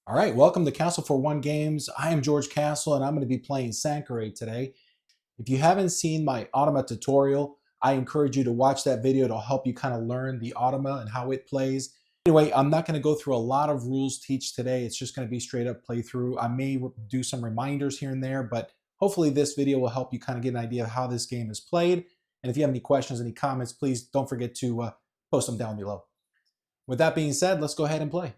All right, welcome to Castle for One Games. I am George Castle and I'm going to be playing Sankore today. If you haven't seen my Automa tutorial, I encourage you to watch that video to help you kind of learn the Automa and how it plays. Anyway, I'm not going to go through a lot of rules teach today. It's just going to be straight up playthrough. I may do some reminders here and there, but hopefully this video will help you kind of get an idea of how this game is played. And if you have any questions, any comments, please don't forget to post them down below. With that being said, let's go ahead and play.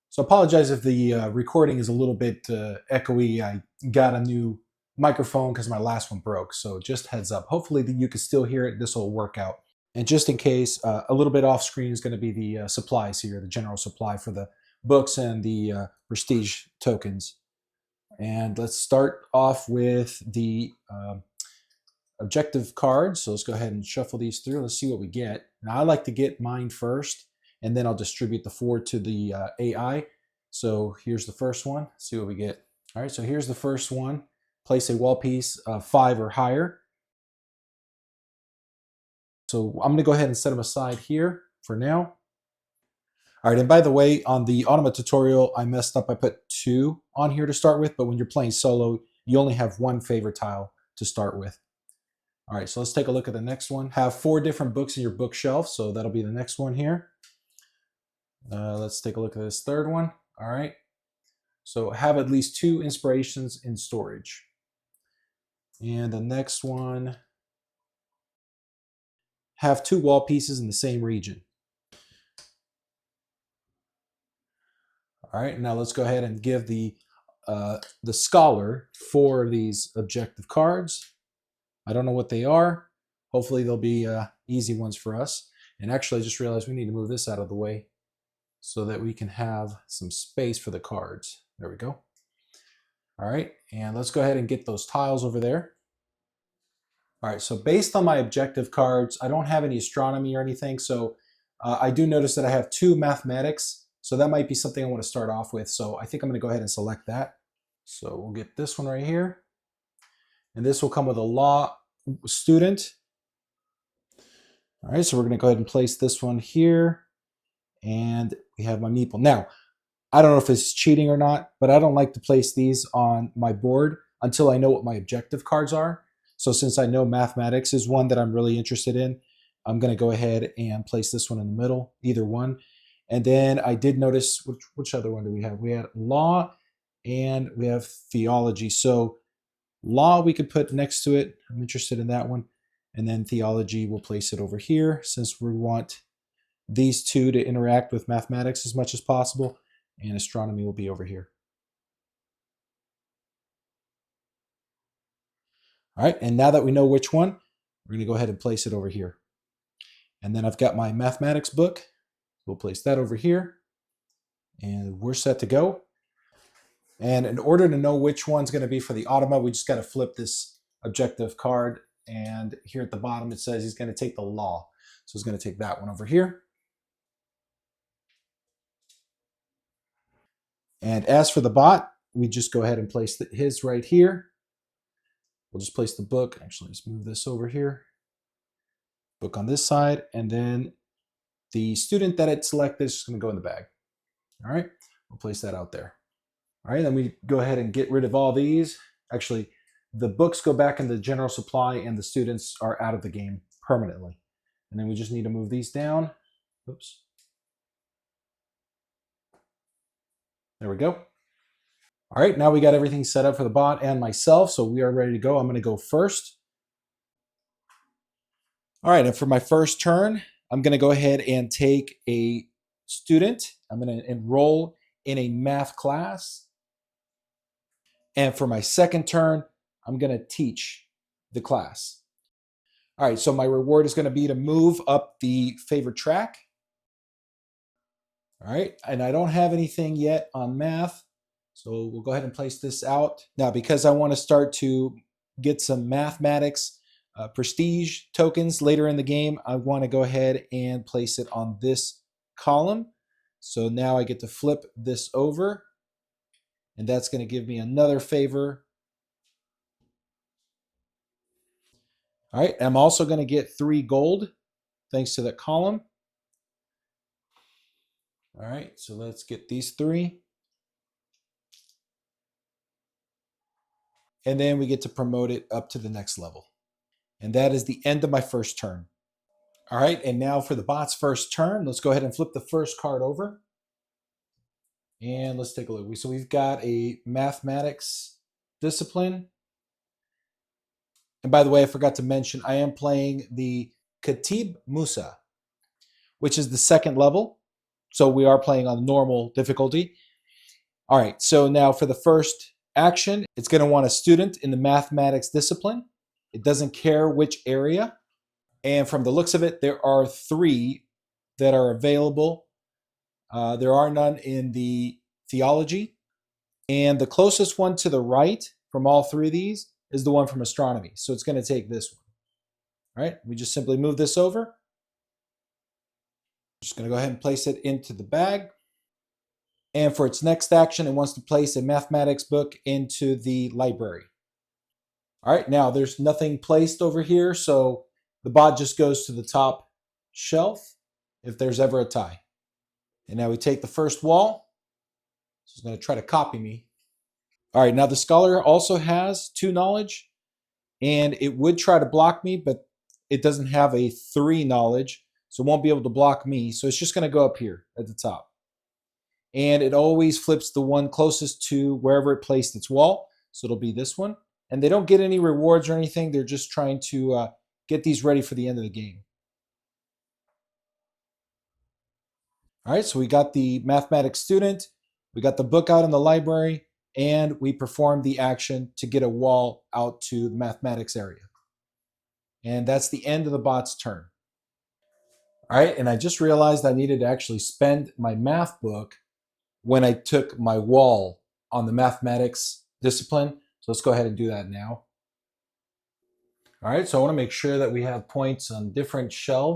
So I apologize if the recording is a little bit echoey. I got a new microphone because my last one broke. So just heads up. Hopefully you can still hear it. This will work out. And just in case, a little bit off screen is going to be the supplies here, the general supply for the books and the prestige tokens. And let's start off with the objective cards. So let's go ahead and shuffle these through. Let's see what we get. Now I like to get mine first, and then I'll distribute the 4 to the AI. So here's the first one. Let's see what we get. All right, so here's the first one. Place a wall piece 5 or higher. So I'm gonna go ahead and set them aside here for now. All right, and by the way, on the Automa tutorial, I messed up. I put 2 on here to start with, but when you're playing solo, you only have 1 favorite tile to start with. All right, so let's take a look at the next one. Have 4 different books in your bookshelf, so that'll be the next one here. Let's take a look at this third one. All right. So have at least 2 inspirations in storage. And the next one, have 2 wall pieces in the same region. All right. Now let's go ahead and give the scholar 4 of these objective cards. I don't know what they are. Hopefully they'll be easy ones for us. And actually, I just realized we need to move this out of the way so that we can have some space for the cards. There we go. All right, and let's go ahead and get those tiles over there. All right, so based on my objective cards, I don't have any astronomy or anything, so I do notice that I have 2 mathematics, so that might be something I want to start off with. So I think I'm going to go ahead and select that. So we'll get this one right here, and this will come with a law student. All right, so we're going to go ahead and place this one here. And we have my meeple. Now, I don't know if it's cheating or not, but I don't like to place these on my board until I know what my objective cards are. So since I know mathematics is one that I'm really interested in, I'm going to go ahead and place this one in the middle, either one. And then I did notice, which other one do we have? We had law and we have theology. So law we could put next to it. I'm interested in that one. And then theology, we'll place it over here since we want these 2 to interact with mathematics as much as possible, and astronomy will be over here. All right, and now that we know which one, we're going to go ahead and place it over here. And then I've got my mathematics book. We'll place that over here, and we're set to go. And in order to know which one's going to be for the Automa, we just got to flip this objective card, and here at the bottom it says he's going to take the law. So he's going to take that one over here. And as for the bot, we just go ahead and place his right here. We'll just place the book. Actually, let's move this over here. Book on this side. And then the student that it selected is just going to go in the bag. All right, we'll place that out there. All right, then we go ahead and get rid of all these. Actually, the books go back in the general supply and the students are out of the game permanently. And then we just need to move these down. Oops. There we go. All right, now we got everything set up for the bot and myself, so we are ready to go. I'm going to go first. All right, and for my first turn, I'm going to go ahead and take a student. I'm going to enroll in a math class. And for my second turn, I'm going to teach the class. All right, so my reward is going to be to move up the favorite track. All right, and I don't have anything yet on math, so we'll go ahead and place this out. Now, because I want to start to get some mathematics prestige tokens later in the game, I want to go ahead and place it on this column. So now I get to flip this over, and that's going to give me another favor. All right, I'm also going to get 3 gold thanks to that column. All right, so let's get these 3. and then we get to promote it up to the next level. And that is the end of my first turn. All right, and now for the bot's first turn, let's go ahead and flip the first card over. And let's take a look. So we've got a mathematics discipline. And by the way, I forgot to mention, I am playing the Khatib Musa, which is the second level. So we are playing on normal difficulty. All right, so now for the first action, it's going to want a student in the mathematics discipline. It doesn't care which area. And from the looks of it, there are 3 that are available. There are none in the theology. And the closest one to the right from all 3 of these is the one from astronomy. So it's going to take this one. All right, we just simply move this over. Just going to go ahead and place it into the bag. And for its next action, it wants to place a mathematics book into the library. All right, now there's nothing placed over here, so the bot just goes to the top shelf if there's ever a tie. And now we take the first wall. It's going to try to copy me. All right, now the scholar also has 2 knowledge, and it would try to block me, but it doesn't have a 3 knowledge, so it won't be able to block me. So it's just going to go up here at the top. And it always flips the one closest to wherever it placed its wall. So it'll be this one. And they don't get any rewards or anything. They're just trying to get these ready for the end of the game. All right, so we got the mathematics student. We got the book out in the library. And we performed the action to get a wall out to the mathematics area. And that's the end of the bot's turn. All right, and I just realized I needed to actually spend my math book when I took my wall on the mathematics discipline. So let's go ahead and do that now. All right, so I want to make sure that we have points on different shelves.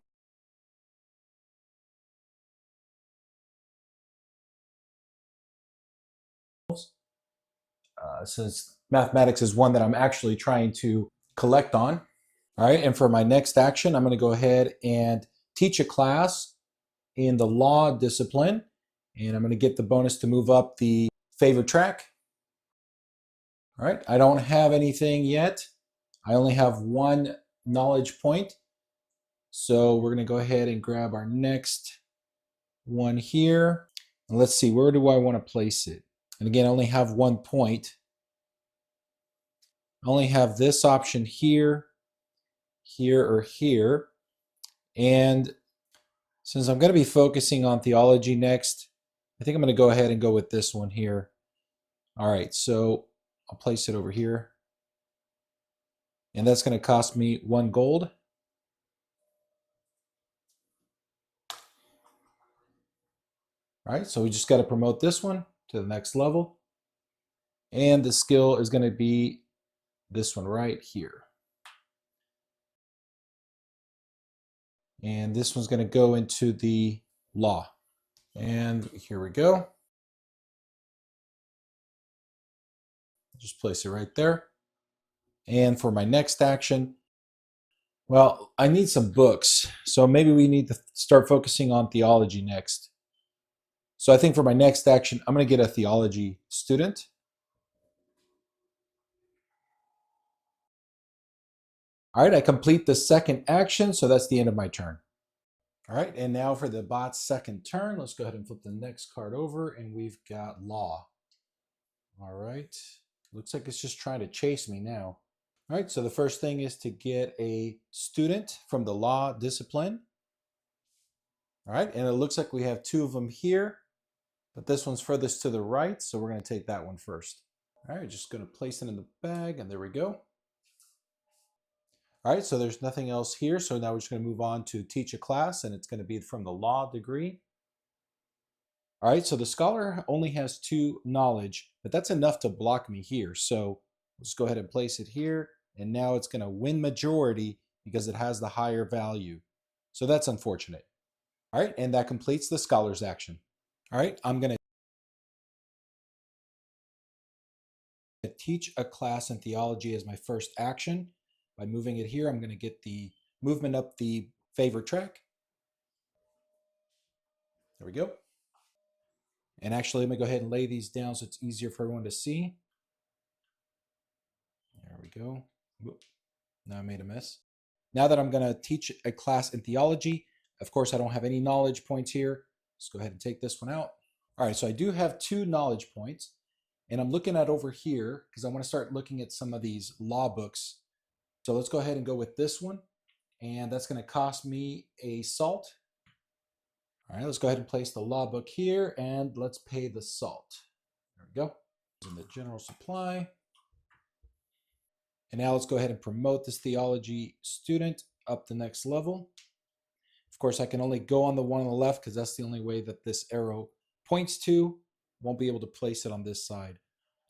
Since mathematics is one that I'm actually trying to collect on. All right, and for my next action, I'm going to go ahead and teach a class in the law discipline. And I'm going to get the bonus to move up the favorite track. All right, I don't have anything yet. I only have 1 knowledge point. So we're going to go ahead and grab our next one here. And let's see, where do I want to place it? And again, I only have 1 point. I only have this option here, here, or here. And since I'm going to be focusing on theology next, I think I'm going to go ahead and go with this one here. All right, so I'll place it over here. And that's going to cost me 1 gold. All right, so we just got to promote this one to the next level. And the skill is going to be this one right here. And this one's going to go into the law. And here we go. Just place it right there. And for my next action, well, I need some books. So maybe we need to start focusing on theology next. So I think for my next action, I'm going to get a theology student. All right, I complete the second action, so that's the end of my turn. All right, and now for the bot's second turn, let's go ahead and flip the next card over, and we've got law. All right, looks like it's just trying to chase me now. All right, so the first thing is to get a student from the law discipline. All right, and it looks like we have 2 of them here, but this one's furthest to the right, so we're going to take that one first. All right, just going to place it in the bag, and there we go. All right, so there's nothing else here, so now we're just going to move on to teach a class, and it's going to be from the law degree. All right, so the scholar only has 2 knowledge, but that's enough to block me here. So let's go ahead and place it here, and now it's going to win majority because it has the higher value. So that's unfortunate. All right, and that completes the scholar's action. All right, I'm going to teach a class in theology as my first action. By moving it here, I'm going to get the movement up the favorite track. There we go. And actually, let me go ahead and lay these down so it's easier for everyone to see. we go. Whoop. Now I made a mess. Now that I'm going to teach a class in theology, of course, I don't have any knowledge points here. Let's go ahead and take this one out. All right, so I do have 2 knowledge points, and I'm looking at over here because I want to start looking at some of these law books. So let's go ahead and go with this one, and that's going to cost me a salt. All right, let's go ahead and place the law book here, and let's pay the salt. There we go. In the general supply. And now let's go ahead and promote this theology student up the next level. Of course, I can only go on the one on the left because that's the only way that this arrow points to. Won't be able to place it on this side.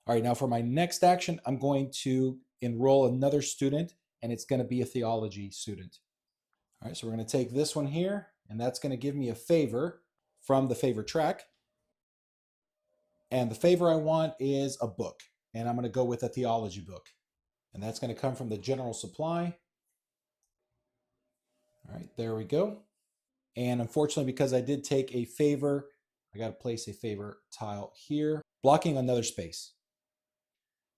All right, now for my next action, I'm going to enroll another student, and it's going to be a theology student. All right, so we're going to take this one here, and that's going to give me a favor from the favor track. And the favor I want is a book, and I'm going to go with a theology book. And that's going to come from the general supply. All right, there we go. And unfortunately, because I did take a favor, I got to place a favor tile here, blocking another space.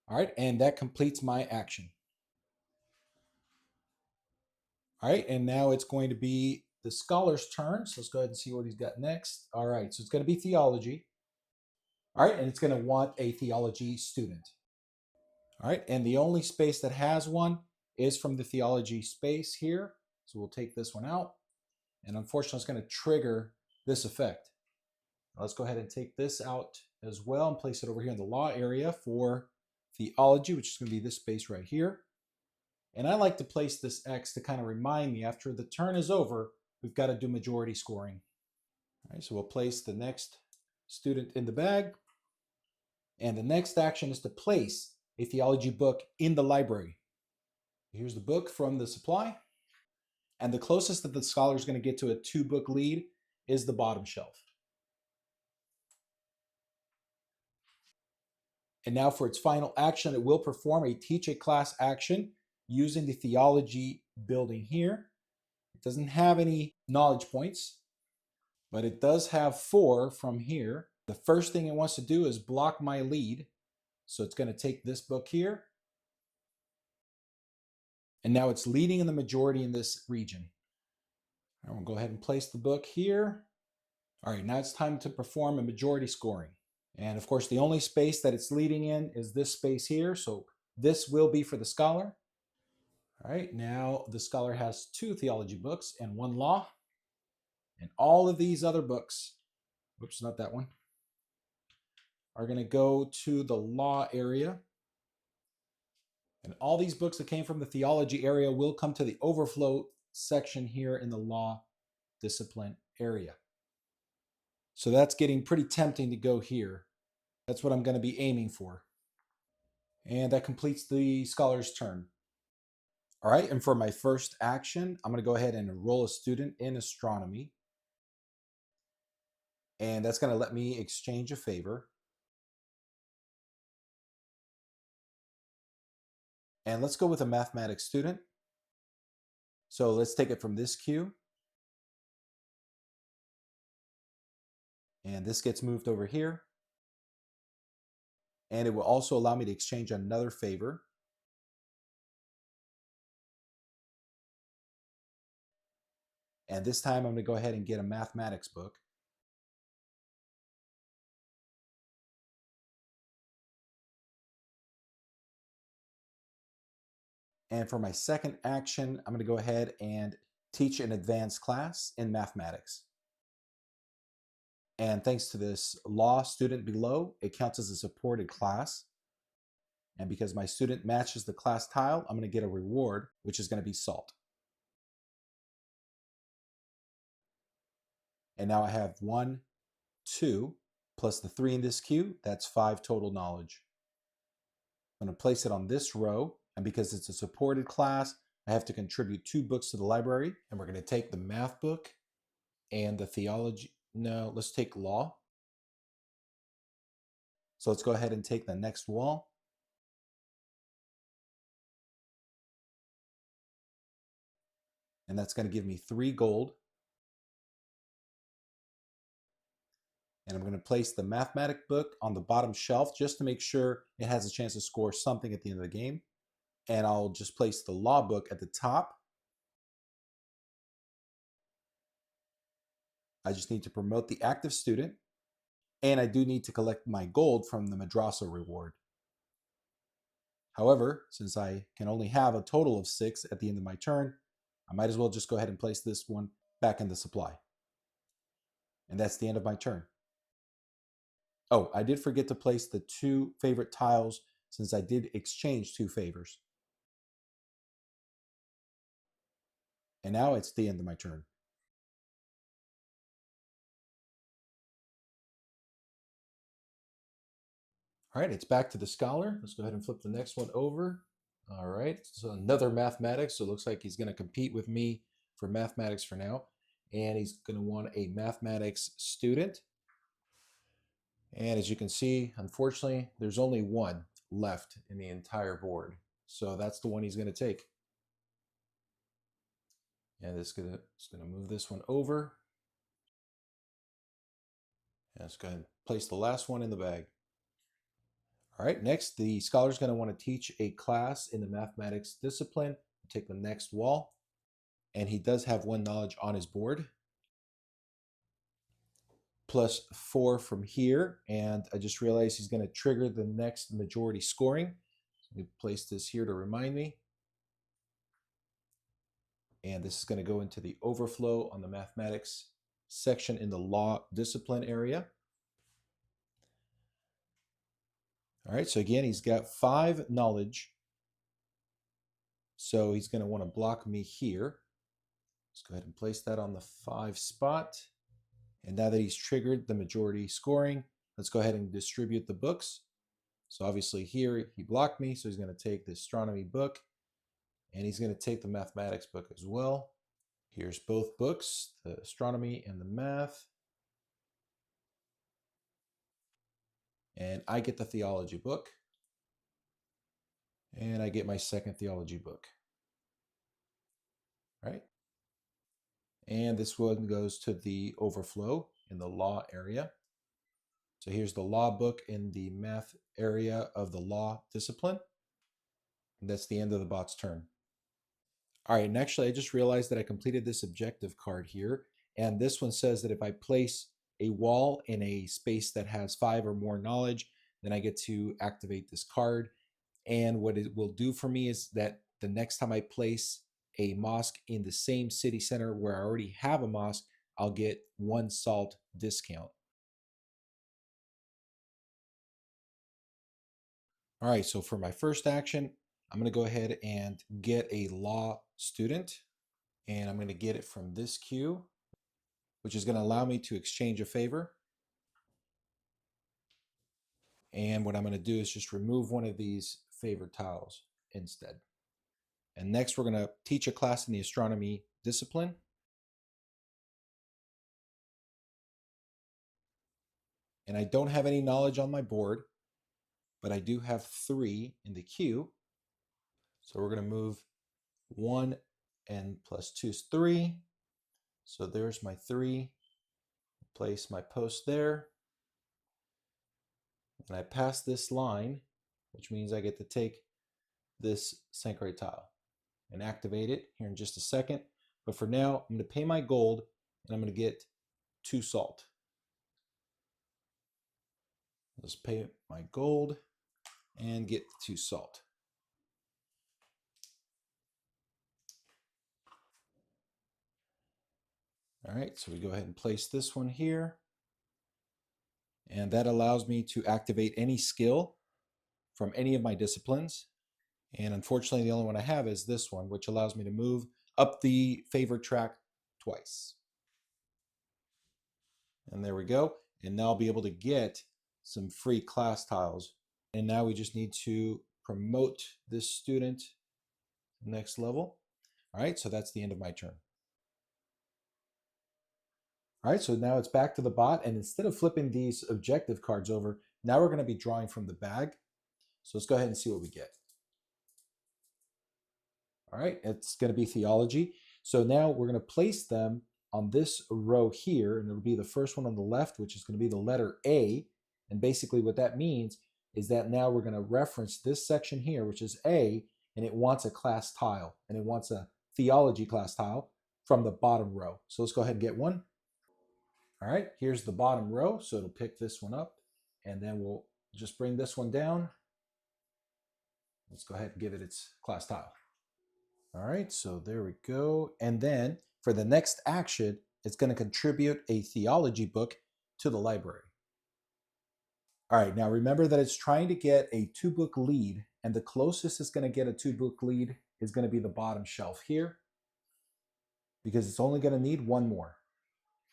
All right, and that completes my action. All right, and now it's going to be the scholar's turn. So let's go ahead and see what he's got next. All right, so it's going to be theology. All right, and it's going to want a theology student. All right, and the only space that has one is from the theology space here. So we'll take this one out. And unfortunately, it's going to trigger this effect. Now let's go ahead and take this out as well and place it over here in the law area for theology, which is going to be this space right here. And I like to place this X to kind of remind me after the turn is over, we've got to do majority scoring. All right, so we'll place the next student in the bag. And the next action is to place a theology book in the library. Here's the book from the supply. And the closest that the scholar is going to get to a 2-book lead is the bottom shelf. And now for its final action, it will perform a teach a class action using the theology building here. It doesn't have any knowledge points, but it does have 4 from here. The first thing it wants to do is block my lead. So it's going to take this book here. And now it's leading in the majority in this region. I'm going to go ahead and place the book here. All right, now it's time to perform a majority scoring. And of course, the only space that it's leading in is this space here. So this will be for the scholar. All right, now the scholar has 2 theology books and 1 law. And all of these other books, whoops, not that one, are going to go to the law area. And all these books that came from the theology area will come to the overflow section here in the law discipline area. So that's getting pretty tempting to go here. That's what I'm going to be aiming for. And that completes the scholar's turn. All right, and for my first action, I'm going to go ahead and enroll a student in astronomy. And that's going to let me exchange a favor. And let's go with a mathematics student. So let's take it from this queue. And this gets moved over here. And it will also allow me to exchange another favor. And this time I'm going to go ahead and get a mathematics book. And for my second action, I'm going to go ahead and teach an advanced class in mathematics. And thanks to this law student below, it counts as a supported class. And because my student matches the class tile, I'm going to get a reward, which is going to be salt. And now I have 1, 2, plus the 3 in this queue. That's 5 total knowledge. I'm going to place it on this row. And because it's a supported class, I have to contribute 2 books to the library. And we're going to take the math book and the theology. No, let's take law. So let's go ahead and take the next wall. And that's going to give me 3 gold. And I'm going to place the mathematic book on the bottom shelf just to make sure it has a chance to score something at the end of the game. and I'll just place the law book at the top. I just need to promote the active student, and I do need to collect my gold from the Madrasa reward. However, since I can only have a total of 6 at the end of my turn, I might as well just go ahead and place this one back in the supply. And that's the end of my turn. Oh, I did forget to place the 2 favorite tiles since I did exchange 2 favors. And now it's the end of my turn. All right, it's back to the scholar. Let's go ahead and flip the next one over. All right, so another mathematics. So it looks like he's going to compete with me for mathematics for now. And he's going to want a mathematics student. And as you can see, unfortunately, there's only one left in the entire board. So that's the one he's going to take. And it's going to move this one over. And let's go ahead and place the last one in the bag. All right, next, the scholar's going to want to teach a class in the mathematics discipline. Take the next wall. And he does have 1 knowledge on his board. Plus 4 from here. And I just realized he's going to trigger the next majority scoring. So let me place this here to remind me. And this is going to go into the overflow on the mathematics section in the law discipline area. All right, so again, he's got 5 knowledge. So he's going to want to block me here. Let's go ahead and place that on the 5 spot. And now that he's triggered the majority scoring, let's go ahead and distribute the books. So obviously here he blocked me, so he's going to take the astronomy book, and he's going to take the mathematics book as well. Here's both books, the astronomy and the math. And I get the theology book. And I get my second theology book. Right? And this one goes to the overflow in the law area. So here's the law book in the math area of the law discipline. And that's the end of the bot's turn. All right, and actually I just realized that I completed this objective card here. And this one says that if I place a wall in a space that has 5 or more knowledge, then I get to activate this card. And what it will do for me is that the next time I place a mosque in the same city center where I already have a mosque, I'll get 1 salt discount. All right, so for my first action, I'm going to go ahead and get a law student. And I'm going to get it from this queue, which is going to allow me to exchange a favor. And what I'm going to do is just remove one of these favored tiles instead. And next, we're going to teach a class in the astronomy discipline. And I don't have any knowledge on my board, but I do have 3 in the queue. So we're going to move 1 and plus 2 is 3. So there's my 3. Place my post there. And I pass this line, which means I get to take this Sankore tile and activate it here in just a second. But for now, I'm going to pay my gold and I'm going to get 2 salt. Let's pay my gold and get 2 salt. All right, so we go ahead and place this one here. And that allows me to activate any skill from any of my disciplines. And unfortunately, the only one I have is this one, which allows me to move up the favored track twice. And there we go. And now I'll be able to get some free class tiles. And now we just need to promote this student to the next level. All right, so that's the end of my turn. All right, so now it's back to the bot. And instead of flipping these objective cards over, now we're going to be drawing from the bag. So let's go ahead and see what we get. All right, it's going to be theology. So now we're going to place them on this row here, and it'll be the first one on the left, which is going to be the letter A. And basically what that means is that now we're going to reference this section here, which is A, and it wants a class tile, and it wants a theology class tile from the bottom row. So let's go ahead and get one. All right, here's the bottom row, so it'll pick this one up, and then we'll just bring this one down. Let's go ahead and give it its class tile. All right, so there we go. And then for the next action, it's going to contribute a theology book to the library. All right, now remember that it's trying to get a 2-book lead, and the closest it's going to get a 2-book lead is going to be the bottom shelf here, because it's only going to need one more.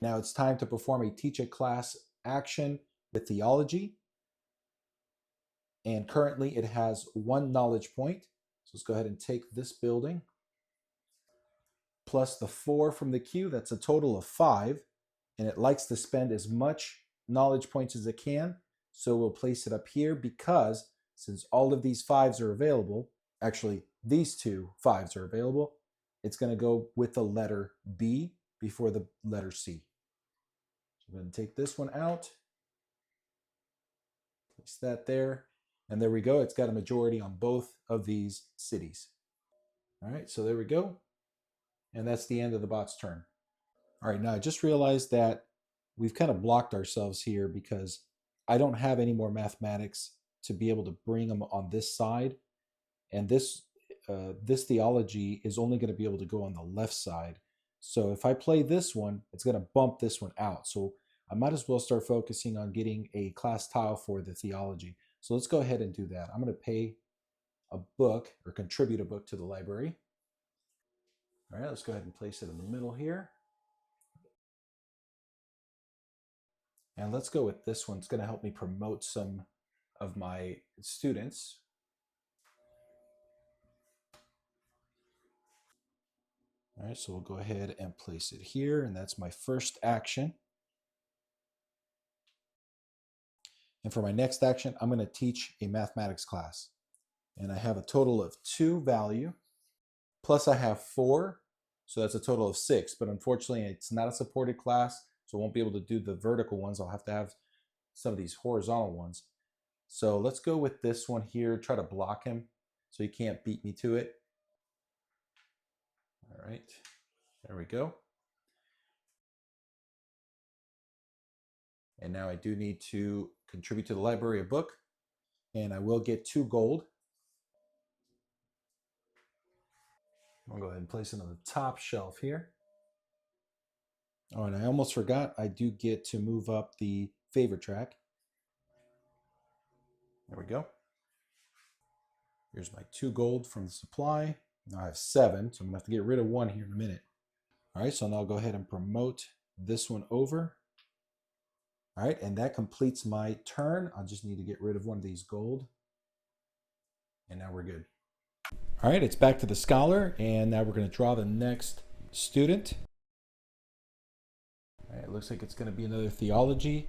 Now it's time to perform a teach a class action with theology. And currently it has 1 knowledge point. So let's go ahead and take this building plus the 4 from the queue. That's a total of 5. And it likes to spend as much knowledge points as it can. So we'll place it up here because since all of these 5s are available, actually these 2 5s are available, it's going to go with the letter B before the letter C. So I'm going to take this one out, place that there, and there we go. It's got a majority on both of these cities. All right, so there we go. And that's the end of the bot's turn. All right, now I just realized that we've kind of blocked ourselves here because I don't have any more mathematics to be able to bring them on this side. And this theology is only going to be able to go on the left side. So if I play this one, it's going to bump this one out. So I might as well start focusing on getting a class tile for the theology. So let's go ahead and do that. I'm going to pay a book or contribute a book to the library. All right, let's go ahead and place it in the middle here. And let's go with this one. It's going to help me promote some of my students. All right, so we'll go ahead and place it here, and that's my first action. And for my next action, I'm going to teach a mathematics class. And I have a total of 2 value, plus I have 4, so that's a total of 6. But unfortunately, it's not a supported class, so I won't be able to do the vertical ones. I'll have to have some of these horizontal ones. So let's go with this one here, try to block him so he can't beat me to it. All right, there we go. And now I do need to contribute to the library a book, and I will get 2 gold. I'll go ahead and place it on the top shelf here. Oh, and I almost forgot, I do get to move up the favorite track. There we go. Here's my 2 gold from the supply. Now I have 7, so I'm gonna have to get rid of 1 here in a minute. All right, so now I'll go ahead and promote this one over. All right, and that completes my turn. I'll just need to get rid of 1 of these gold. And now we're good. All right, it's back to the scholar, and now we're gonna draw the next student. All right, it looks like it's gonna be another theology.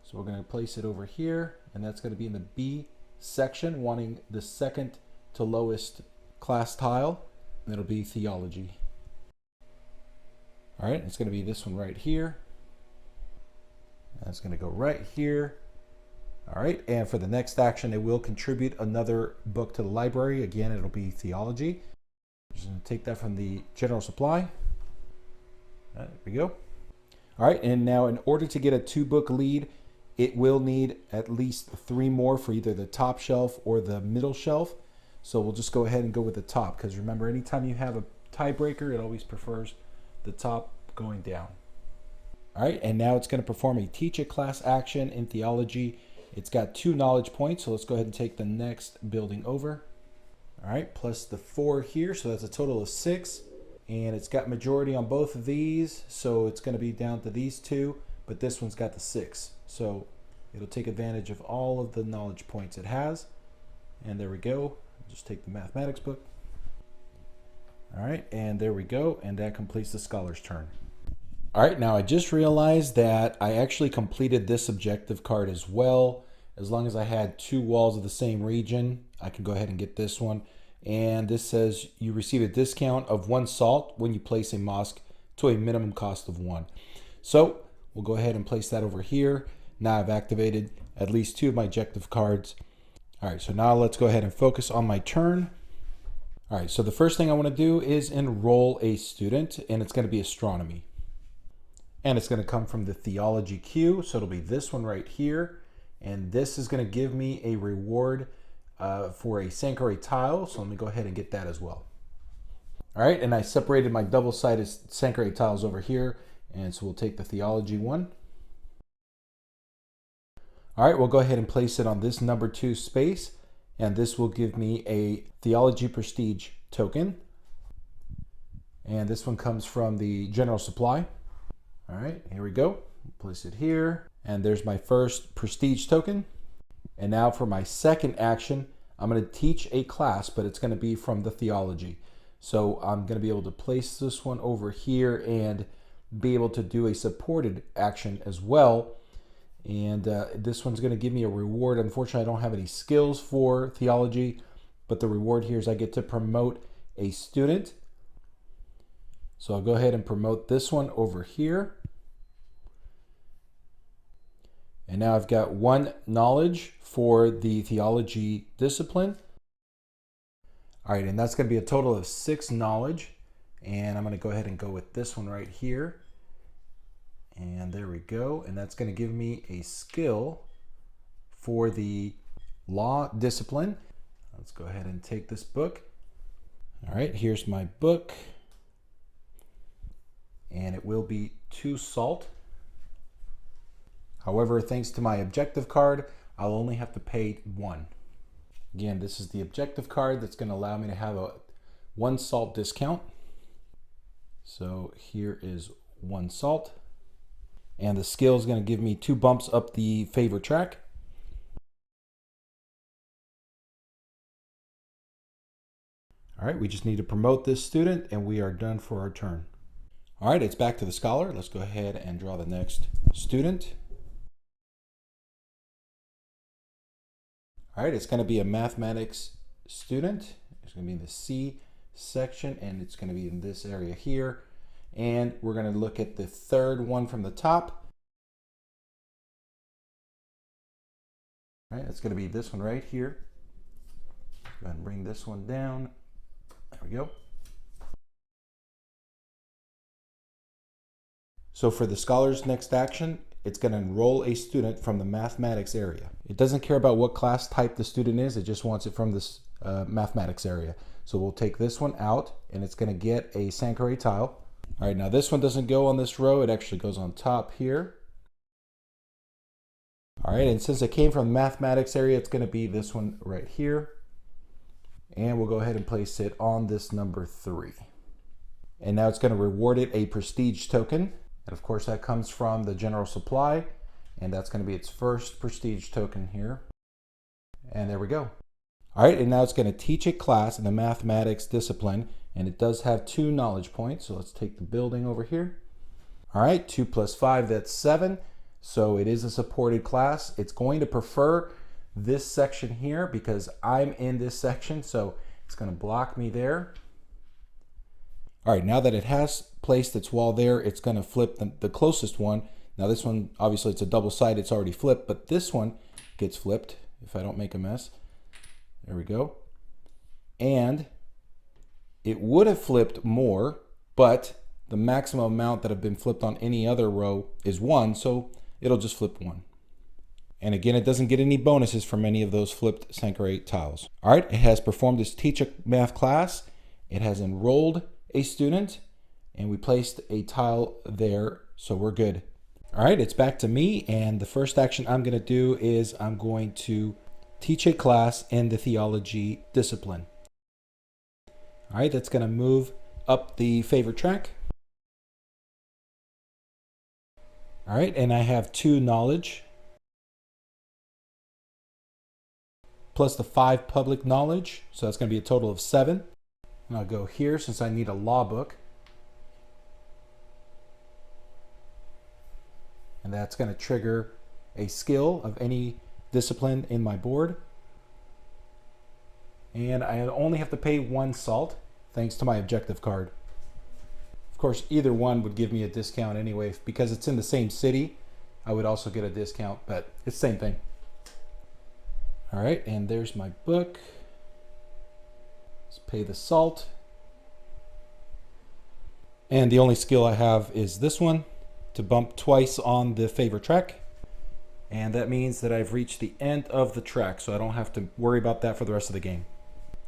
So we're gonna place it over here, and that's gonna be in the B section, wanting the second to lowest class tile. And it'll be theology. All right, it's going to be this one right here. That's going to go right here. All right, and for the next action, it will contribute another book to the library. Again, it'll be theology. Just going to take that from the general supply. There we go. All right, and now in order to get a 2-book lead, it will need at least 3 more for either the top shelf or the middle shelf. So we'll just go ahead and go with the top, because remember, anytime you have a tiebreaker, it always prefers the top going down. All right, and now it's going to perform a teach a class action in theology. It's got 2 knowledge points, so let's go ahead and take the next building over. All right, plus the 4 here, so that's a total of 6. And it's got majority on both of these, so it's going to be down to these 2, but this one's got the 6. So it'll take advantage of all of the knowledge points it has. And there we go. Just take the mathematics book. All right, and there we go, and that completes the scholar's turn. All right, now I just realized that I actually completed this objective card as well. As long as I had 2 walls of the same region, I can go ahead and get this one. And this says you receive a discount of 1 salt when you place a mosque to a minimum cost of 1. So we'll go ahead and place that over here. Now I've activated at least 2 of my objective cards. All right, so now let's go ahead and focus on my turn. All right, so the first thing I want to do is enroll a student, and it's going to be astronomy. And it's going to come from the theology queue, so it'll be this one right here. And this is going to give me a reward for a Sankore tile, so let me go ahead and get that as well. All right, and I separated my double-sided Sankore tiles over here, and so we'll take the theology one. All right, we'll go ahead and place it on this number 2 space, and this will give me a theology prestige token. And this one comes from the general supply. All right, here we go. Place it here, and there's my first prestige token. And now for my second action, I'm going to teach a class, but it's going to be from the theology. So I'm going to be able to place this one over here and be able to do a supported action as well. And this one's going to give me a reward. Unfortunately, I don't have any skills for theology, but the reward here is I get to promote a student. So I'll go ahead and promote this one over here. And now I've got 1 knowledge for the theology discipline. All right, and that's going to be a total of 6 knowledge. And I'm going to go ahead and go with this one right here. And there we go. And that's going to give me a skill for the law discipline. Let's go ahead and take this book. All right, here's my book. And it will be 2 salt. However, thanks to my objective card, I'll only have to pay 1. Again, this is the objective card that's going to allow me to have a 1 salt discount. So here is 1 salt. And the skill is going to give me 2 bumps up the favor track. All right, we just need to promote this student and we are done for our turn. All right, it's back to the scholar. Let's go ahead and draw the next student. All right, it's going to be a mathematics student. It's going to be in the C section, and it's going to be in this area here. And we're going to look at the third one from the top. All right, it's going to be this one right here. Go ahead and bring this one down. There we go. So for the scholar's next action, it's going to enroll a student from the mathematics area. It doesn't care about what class type the student is. It just wants it from this mathematics area. So we'll take this one out, and it's going to get a Sankore tile. All right, now this one doesn't go on this row. It actually goes on top here. All right, and since it came from the mathematics area, it's going to be this one right here. And we'll go ahead and place it on this number 3. And now it's going to reward it a prestige token. And of course, that comes from the general supply. And that's going to be its first prestige token here. And there we go. All right, and now it's going to teach a class in the mathematics discipline. And it does have 2 knowledge points. So let's take the building over here. All right, 2 plus 5, that's 7. So it is a supported class. It's going to prefer this section here because I'm in this section. So it's going to block me there. All right, now that it has placed its wall there, it's going to flip the closest one. Now this one, obviously it's a double side, it's already flipped, but this one gets flipped if I don't make a mess. There we go. And it would have flipped more, but the maximum amount that have been flipped on any other row is 1, so it'll just flip 1. And again, it doesn't get any bonuses from any of those flipped Sankore tiles. All right, it has performed its teach a math class. It has enrolled a student, and we placed a tile there, so we're good. All right, it's back to me, and the first action I'm going to do is I'm going to teach a class in the theology discipline. All right, that's going to move up the favor track. All right, and I have 2 knowledge plus the 5 public knowledge, so that's going to be a total of 7. And I'll go here since I need a law book. And that's going to trigger a skill of any discipline in my board. And I only have to pay 1 salt thanks to my objective card. Of course, either one would give me a discount anyway. Because it's in the same city, I would also get a discount, but it's the same thing. All right, and there's my book. Let's pay the salt. And the only skill I have is this one, to bump twice on the favor track. And that means that I've reached the end of the track, so I don't have to worry about that for the rest of the game.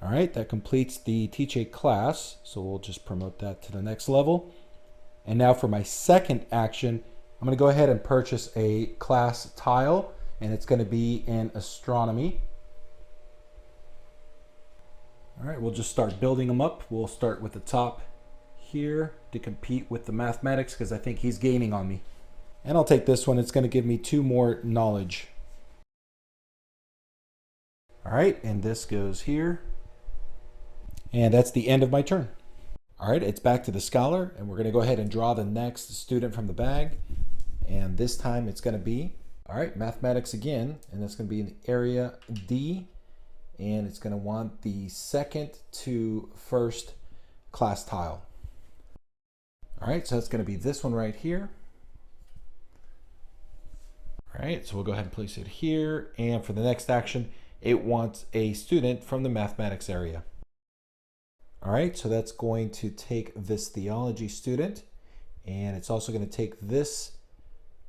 All right, that completes the teach a class, so we'll just promote that to the next level. And now for my second action, I'm going to go ahead and purchase a class tile, and it's going to be in astronomy. All right, we'll just start building them up. We'll start with the top here to compete with the mathematics because I think he's gaining on me. And I'll take this one. It's going to give me 2 more knowledge. All right, and this goes here. And that's the end of my turn. All right, it's back to the scholar, and we're going to go ahead and draw the next student from the bag. And this time it's going to be, all right, mathematics again, and that's going to be in area D, and it's going to want the second to first class tile. All right, so that's going to be this one right here. All right, so we'll go ahead and place it here, and for the next action, it wants a student from the mathematics area. All right, so that's going to take this theology student, and it's also going to take this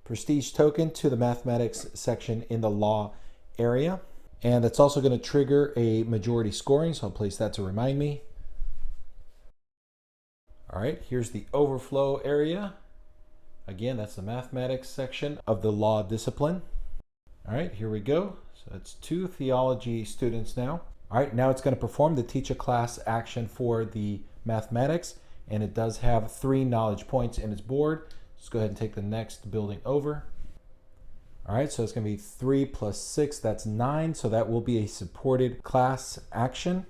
prestige token to the mathematics section in the law area. And that's also going to trigger a majority scoring, so I'll place that to remind me. All right, here's the overflow area. Again, that's the mathematics section of the law discipline. All right, here we go. So that's 2 theology students now. All right, now it's going to perform the teach a class action for the mathematics, and it does have 3 knowledge points in its board. Let's go ahead and take the next building over. All right, so it's going to be 3 plus 6, that's 9, so that will be a supported class action.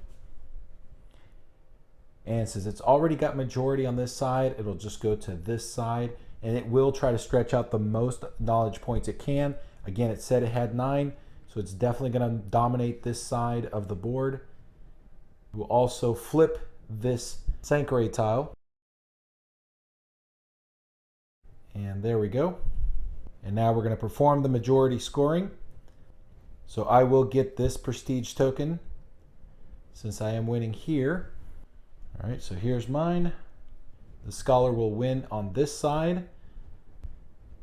And since it's already got majority on this side, it'll just go to this side, and it will try to stretch out the most knowledge points it can. Again, it said it had 9. So it's definitely going to dominate this side of the board. We'll also flip this Sankore tile. And there we go. And now we're going to perform the majority scoring. So I will get this prestige token since I am winning here. All right, so here's mine. The scholar will win on this side.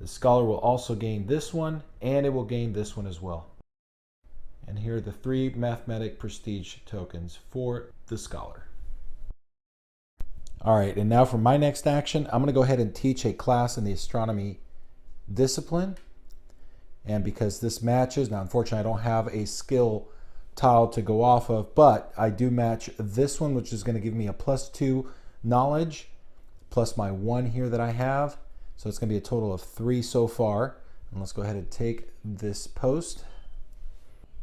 The scholar will also gain this one, and it will gain this one as well. And here are the 3 mathematic prestige tokens for the scholar. All right, and now for my next action, I'm going to go ahead and teach a class in the astronomy discipline. And because this matches, now unfortunately I don't have a skill tile to go off of, but I do match this one, which is going to give me a +2 knowledge, plus my 1 here that I have. So it's going to be a total of 3 so far. And let's go ahead and take this post.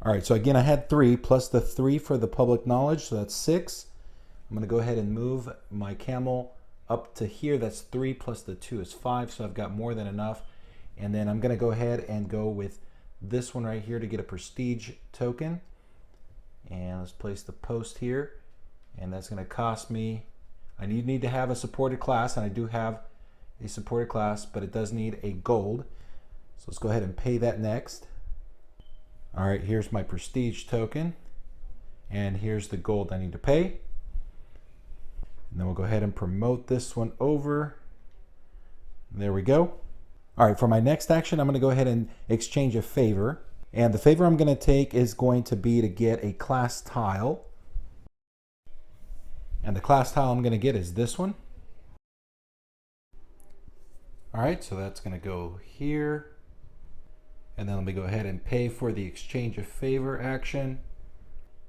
All right, so again, I had 3 plus the 3 for the public knowledge, so that's 6. I'm going to go ahead and move my camel up to here. That's 3 plus the 2 is 5, so I've got more than enough. And then I'm going to go ahead and go with this one right here to get a prestige token. And let's place the post here. And that's going to cost me, I need to have a supported class, and I do have a supported class, but it does need a gold. So let's go ahead and pay that next. All right, here's my prestige token, and here's the gold I need to pay. And then we'll go ahead and promote this one over. There we go. All right, for my next action, I'm going to go ahead and exchange a favor. And the favor I'm going to take is going to be to get a class tile. And the class tile I'm going to get is this one. All right, so that's going to go here. And then let me go ahead and pay for the exchange of favor action.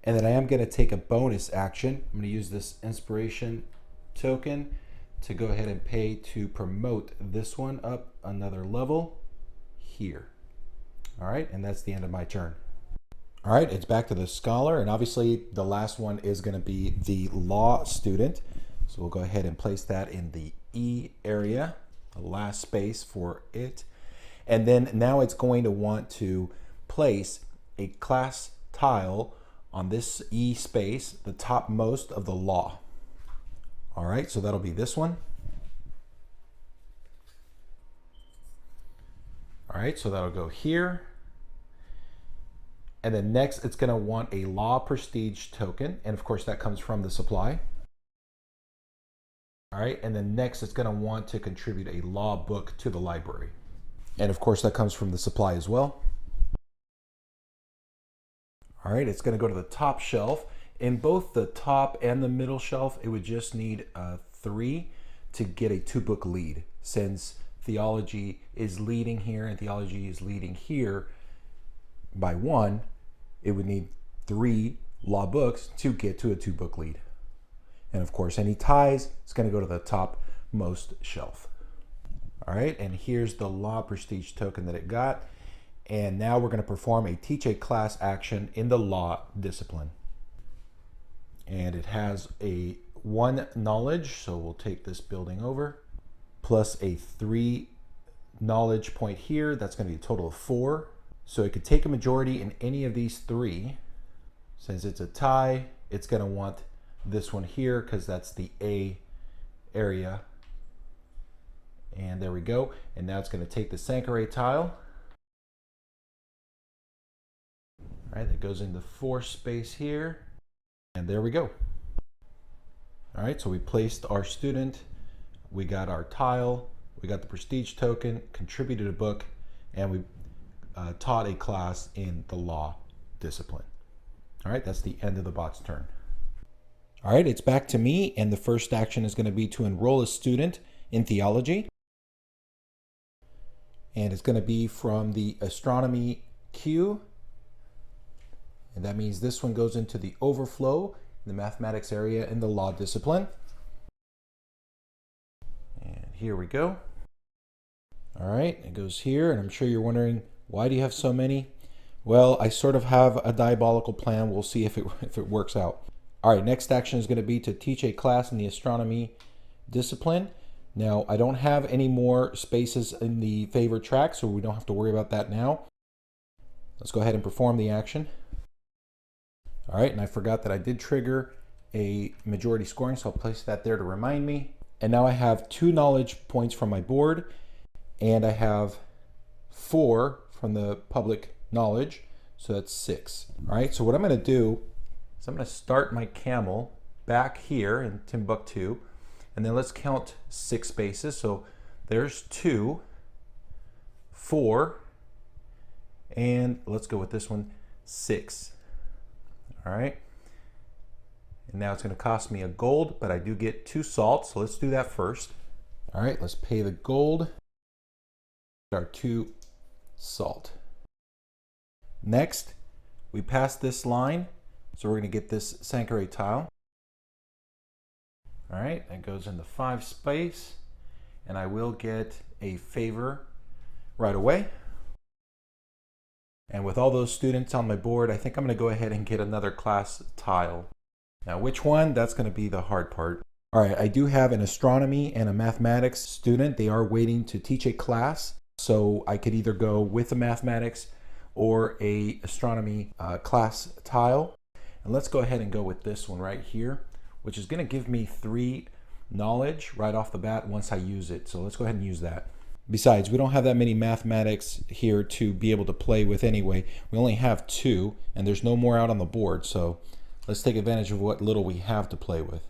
And then I am going to take a bonus action. I'm going to use this inspiration token to go ahead and pay to promote this one up another level here. All right, and that's the end of my turn. All right, it's back to the scholar, and obviously the last one is going to be the law student. So we'll go ahead and place that in the E area, the last space for it. And then now it's going to want to place a class tile on this E space, the topmost of the law. All right, so that'll be this one. All right, so that'll go here. And then next, it's going to want a law prestige token. And of course, that comes from the supply. All right. And then next, it's going to want to contribute a law book to the library. And of course, that comes from the supply as well. All right. It's going to go to the top shelf. In both the top and the middle shelf, it would just need 3 to get a 2-book lead. Since theology is leading here and theology is leading here by 1, it would need 3 law books to get to a 2-book lead. And of course, any ties, it's going to go to the topmost shelf. All right, and here's the law prestige token that it got. And now we're going to perform a teach a class action in the law discipline. And it has a 1 knowledge, so we'll take this building over, plus a 3 knowledge point here. That's going to be a total of 4. So it could take a majority in any of these 3. Since it's a tie, it's going to want this one here because that's the A area. And there we go. And now it's going to take the Sankore tile. All right, that goes in the 4 space here. And there we go. All right, so we placed our student, we got our tile, we got the prestige token, contributed a book, and we taught a class in the law discipline. All right, that's the end of the bot's turn. All right, it's back to me, and the first action is going to be to enroll a student in theology. And it's going to be from the astronomy queue. And that means this one goes into the overflow, the mathematics area in the law discipline. And here we go. All right, it goes here, and I'm sure you're wondering, why do you have so many? Well, I sort of have a diabolical plan. We'll see if it works out. All right, next action is going to be to teach a class in the astronomy discipline. Now, I don't have any more spaces in the favorite track, so we don't have to worry about that now. Let's go ahead and perform the action. All right, and I forgot that I did trigger a majority scoring, so I'll place that there to remind me. And now I have 2 knowledge points from my board, and I have 4 from the public knowledge, so that's 6. All right, so what I'm going to do is I'm going to start my camel back here in Timbuktu, and then let's count 6 spaces. So there's 2, 4, and let's go with this one, 6. All right, and now it's going to cost me a gold, but I do get 2 salt, so let's do that first. All right, let's pay the gold, our 2 salt. Next, we pass this line, so we're going to get this Sankore tile. All right, that goes in the 5 space, and I will get a favor right away. And with all those students on my board, I think I'm going to go ahead and get another class tile. Now, which one? That's going to be the hard part. All right, I do have an astronomy and a mathematics student. They are waiting to teach a class. So I could either go with a mathematics or a astronomy class tile. And let's go ahead and go with this one right here, which is going to give me 3 knowledge right off the bat once I use it. So let's go ahead and use that. Besides, we don't have that many mathematics here to be able to play with anyway. We only have 2, and there's no more out on the board. So let's take advantage of what little we have to play with.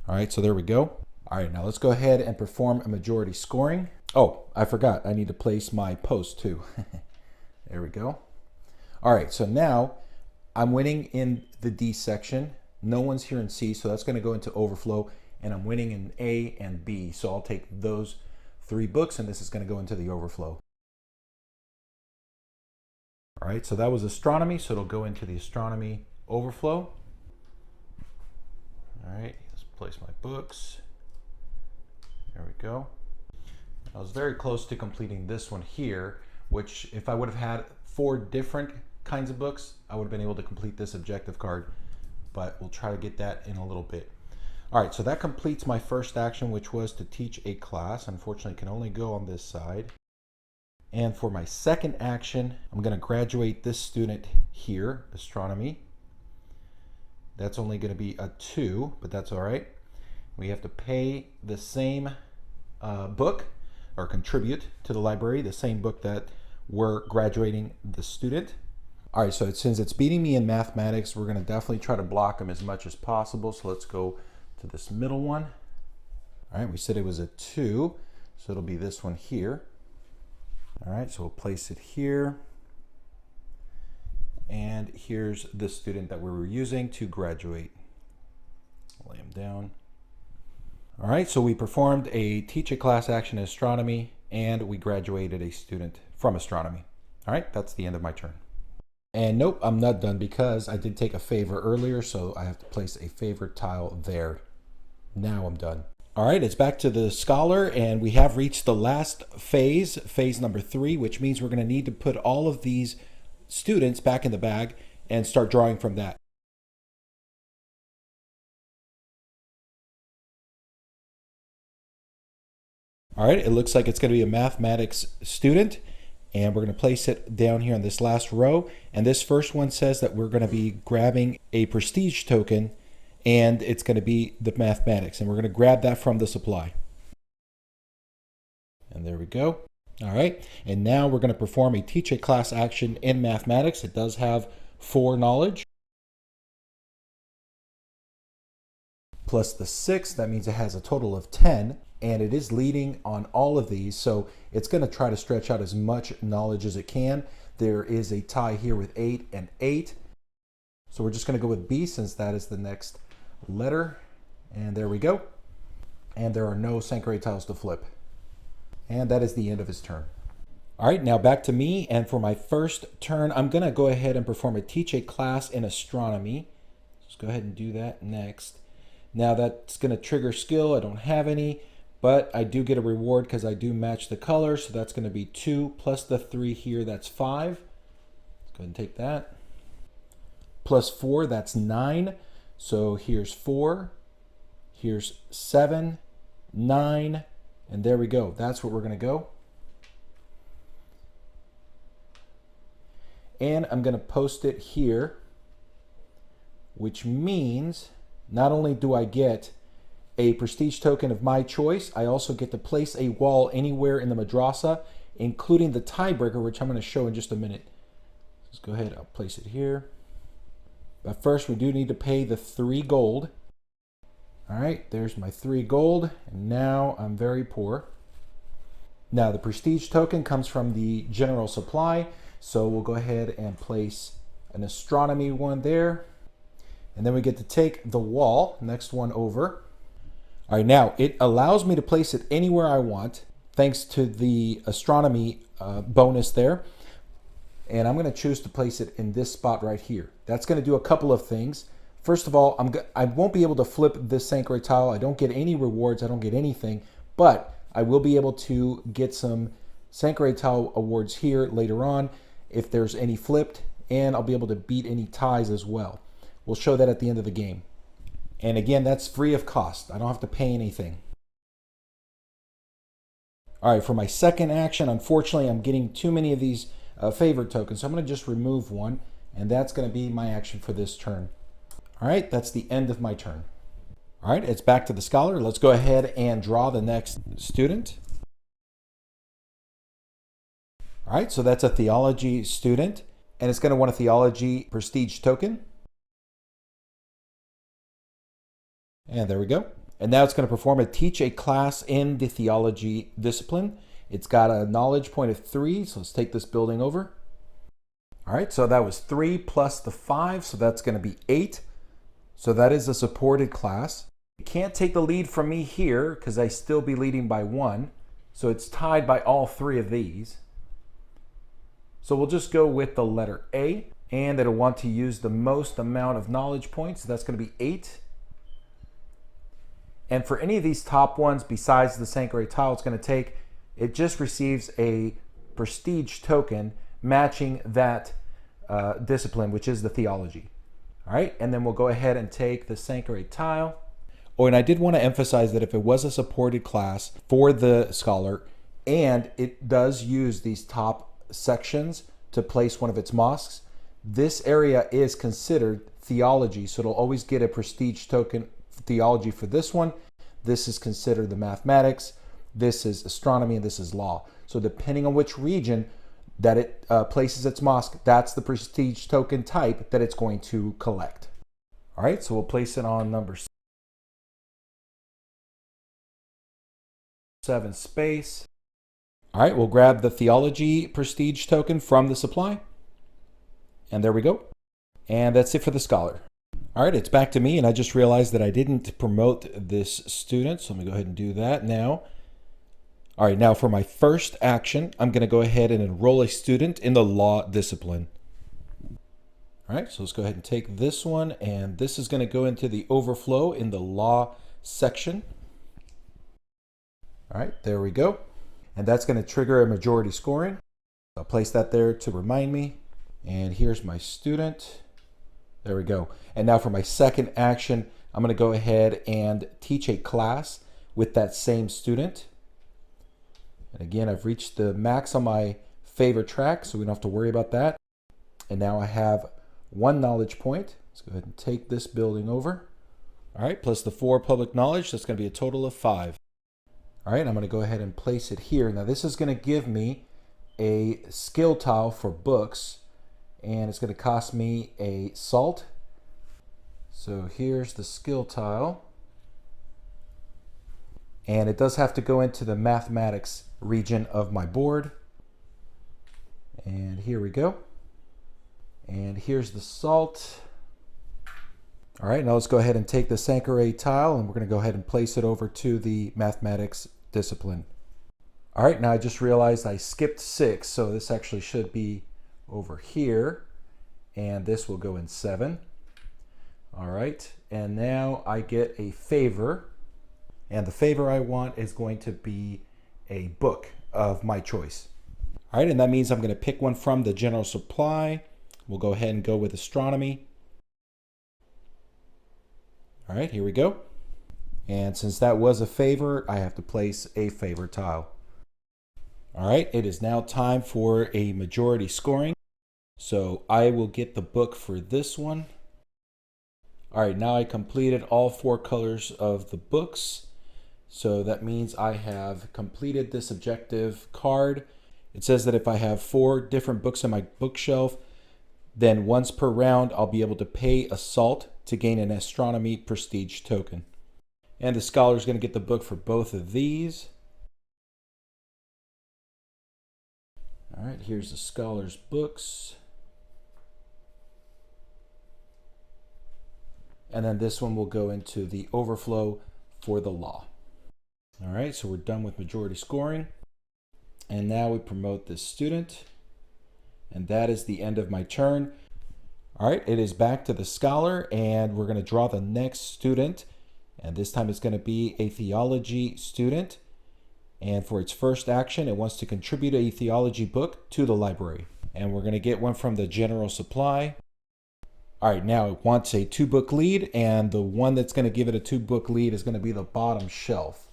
All right, so there we go. All right, now let's go ahead and perform a majority scoring. Oh, I forgot. I need to place my post too. There we go. All right, so now I'm winning in the D section. No one's here in C, so that's going to go into overflow. And I'm winning in A and B. So I'll take those 3 books, and this is going to go into the overflow. All right, so that was astronomy, so it'll go into the astronomy overflow. All right, let's place my books. There we go. I was very close to completing this one here, which if I would have had 4 different kinds of books, I would have been able to complete this objective card, but we'll try to get that in a little bit. All right, so that completes my first action, which was to teach a class. Unfortunately, it can only go on this side. And for my second action, I'm going to graduate this student here, astronomy. That's only going to be a 2, but that's all right. We have to pay the same book, or contribute to the library, the same book that we're graduating the student. All right, so since it's beating me in mathematics, we're going to definitely try to block them as much as possible. So let's go to this middle one. All right, we said it was a 2, so it'll be this one here. All right, so we'll place it here. And here's the student that we were using to graduate. Lay him down. All right, so we performed a teach a class action in astronomy, and we graduated a student from astronomy. All right, that's the end of my turn. And nope, I'm not done because I did take a favor earlier, so I have to place a favor tile there. Now I'm done. All right, it's back to the scholar, and we have reached the last phase, phase number 3, which means we're going to need to put all of these students back in the bag and start drawing from that. All right, it looks like it's going to be a mathematics student, and we're going to place it down here on this last row. And this first one says that we're going to be grabbing a prestige token, and it's going to be the mathematics, and we're going to grab that from the supply. And there we go. All right, and now we're going to perform a teach a class action in mathematics. It does have 4 knowledge. Plus the 6, that means it has a total of 10. And it is leading on all of these, so it's going to try to stretch out as much knowledge as it can. There is a tie here with 8 and 8. So we're just going to go with B since that is the next letter. And there we go. And there are no Sankore tiles to flip. And that is the end of his turn. All right, now back to me. And for my first turn, I'm going to go ahead and perform a teach a class in astronomy. Let's go ahead and do that next. Now that's going to trigger skill. I don't have any. But I do get a reward because I do match the color. So that's going to be 2 plus the 3 here. That's 5. Let's go ahead and take that. Plus 4, that's 9. So here's 4. Here's 7, 9. And there we go. That's where we're going to go. And I'm going to post it here, which means not only do I get a prestige token of my choice, I also get to place a wall anywhere in the Madrasa, including the tiebreaker, which I'm going to show in just a minute. Let's go ahead, I'll place it here. But first we do need to pay the 3 gold. All right, there's my 3 gold, and now I'm very poor. Now the prestige token comes from the general supply, so we'll go ahead and place an astronomy one there. And then we get to take the wall, next one over. All right, now it allows me to place it anywhere I want, thanks to the astronomy bonus there. And I'm going to choose to place it in this spot right here. That's going to do a couple of things. First of all, I won't be able to flip this Sankore tile. I don't get any rewards. I don't get anything. But I will be able to get some Sankore tile awards here later on if there's any flipped. And I'll be able to beat any ties as well. We'll show that at the end of the game. And again, that's free of cost. I don't have to pay anything. All right, for my second action, unfortunately, I'm getting too many of these favorite tokens. So I'm going to just remove one, and that's going to be my action for this turn. All right, that's the end of my turn. All right, it's back to the scholar. Let's go ahead and draw the next student. All right, so that's a theology student, and it's going to want a theology prestige token. And there we go. And now it's going to perform a teach a class in the theology discipline. It's got a knowledge point of 3, so let's take this building over. All right, so that was 3 plus the 5, so that's going to be 8. So that is a supported class. You can't take the lead from me here because I still be leading by 1. So it's tied by all 3 of these. So we'll just go with the letter A, and it'll want to use the most amount of knowledge points. So that's going to be 8. And for any of these top ones besides the Sankore tile it's going to take, it just receives a prestige token matching that discipline, which is the theology. All right, and then we'll go ahead and take the Sankore tile. Oh, and I did want to emphasize that if it was a supported class for the scholar, and it does use these top sections to place one of its mosques, this area is considered theology, so it'll always get a prestige token theology for this one. This is considered the mathematics, this is astronomy, and this is law. So depending on which region, that it places its mosque, that's the prestige token type that it's going to collect. All right, so we'll place it on number 7 space. All right, we'll grab the theology prestige token from the supply. And there we go. And that's it for the scholar. All right, it's back to me, and I just realized that I didn't promote this student, so let me go ahead and do that now. All right, now for my first action, I'm going to go ahead and enroll a student in the law discipline. All right, so let's go ahead and take this one, and this is going to go into the overflow in the law section. All right, there we go. And that's going to trigger a majority scoring. I'll place that there to remind me. And here's my student. There we go. And now for my second action, I'm going to go ahead and teach a class with that same student. And again, I've reached the max on my favorite track, so we don't have to worry about that. And now I have 1 knowledge point. Let's go ahead and take this building over. All right, plus the 4 public knowledge, that's going to be a total of 5. All right, I'm going to go ahead and place it here. Now this is going to give me a skill tile for books, and it's going to cost me a salt. So here's the skill tile. And it does have to go into the mathematics region of my board. And here we go. And here's the salt. All right, now let's go ahead and take the Sankore tile, and we're going to go ahead and place it over to the mathematics discipline. All right, now I just realized I skipped 6, so this actually should be over here, and this will go in 7. All right, and now I get a favor, and the favor I want is going to be a book of my choice. All right, and that means I'm going to pick one from the general supply. We'll go ahead and go with astronomy. All right, here we go. And since that was a favor, I have to place a favor tile. All right, it is now time for a majority scoring. So I will get the book for this one. All right, now I completed all 4 colors of the books. So that means I have completed this objective card. It says that if I have 4 different books on my bookshelf, then once per round, I'll be able to pay a salt to gain an astronomy prestige token. And the scholar is going to get the book for both of these. All right, here's the scholar's books. And then this one will go into the overflow for the law. All right, so we're done with majority scoring. And now we promote this student. And that is the end of my turn. All right, it is back to the scholar, and we're going to draw the next student. And this time it's going to be a theology student. And for its first action, it wants to contribute a theology book to the library. And we're going to get one from the general supply. All right, now it wants a 2-book lead, and the one that's going to give it a 2-book lead is going to be the bottom shelf.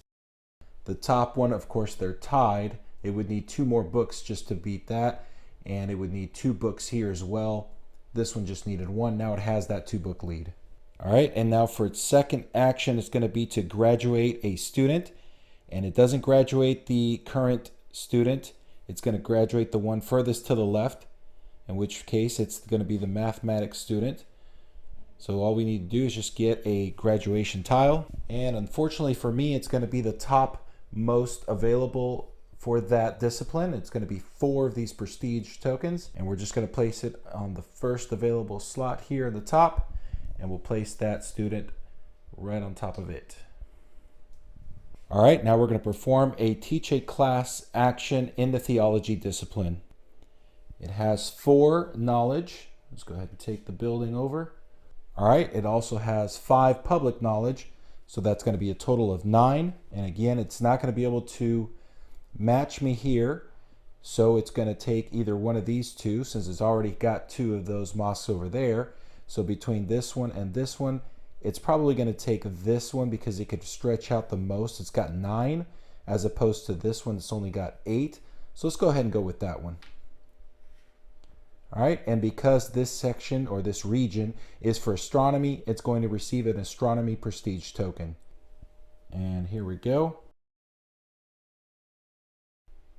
The top one, of course, they're tied. It would need 2 more books just to beat that, and it would need 2 books here as well. This one just needed 1. Now it has that 2-book lead. All right, and now for its second action, it's going to be to graduate a student, and it doesn't graduate the current student. It's going to graduate the one furthest to the left, in which case it's going to be the mathematics student. So all we need to do is just get a graduation tile. And unfortunately for me, it's going to be the top most available for that discipline. It's going to be 4 of these prestige tokens. And we're just going to place it on the first available slot here at the top. And we'll place that student right on top of it. All right, now we're going to perform a teach a class action in the theology discipline. It has 4 knowledge. Let's go ahead and take the building over. All right, it also has 5 public knowledge. So that's going to be a total of 9. And again, it's not going to be able to match me here. So it's going to take either one of these 2, since it's already got 2 of those mosques over there. So between this one and this one, it's probably going to take this one because it could stretch out the most. It's got 9 as opposed to this one that's only got 8. So let's go ahead and go with that one. All right, and because this section or this region is for astronomy, it's going to receive an astronomy prestige token. And here we go.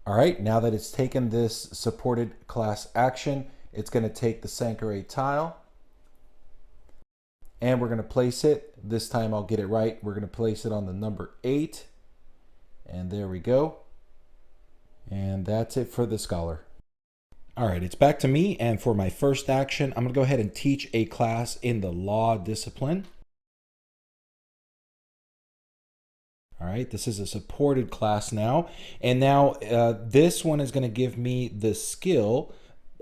All right, now that it's taken this supported class action, it's going to take the Sankore tile and we're going to place it. This time I'll get it right. We're going to place it on the number 8. And there we go. And that's it for the scholar. All right, it's back to me. And for my first action, I'm going to go ahead and teach a class in the law discipline. All right, this is a supported class now. And now this one is going to give me the skill.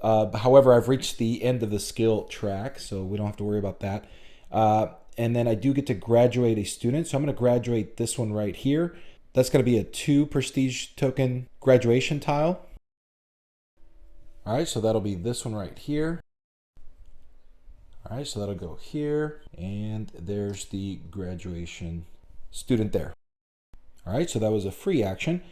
However, I've reached the end of the skill track, so we don't have to worry about that. And then I do get to graduate a student. So I'm going to graduate this one right here. That's going to be a 2 prestige token graduation tile. All right, so that'll be this one right here. All right, so that'll go here. And there's the graduation student there. All right, so that was a free action.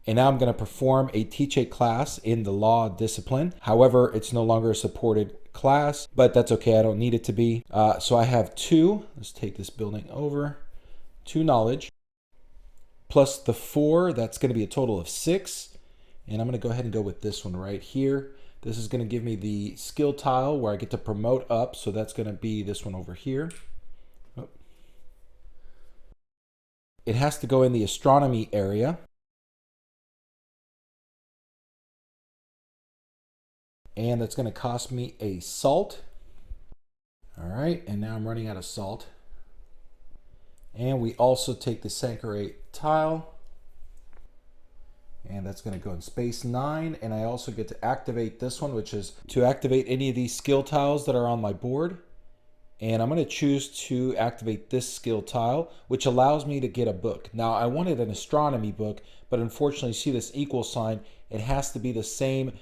And now I'm going to perform a teach a class in the law discipline. However, it's no longer a supported class, but that's okay. I don't need it to be. So I have 2. Let's take this building over. 2 knowledge. Plus the 4, that's going to be a total of 6. And I'm going to go ahead and go with this one right here. This is going to give me the skill tile where I get to promote up. So that's going to be this one over here. Oh. It has to go in the astronomy area. And that's going to cost me a salt. All right, and now I'm running out of salt. And we also take the Sankore tile. And that's going to go in space 9. And I also get to activate this one, which is to activate any of these skill tiles that are on my board. And I'm going to choose to activate this skill tile, which allows me to get a book. Now, I wanted an astronomy book, but unfortunately, see this equal sign? It has to be the same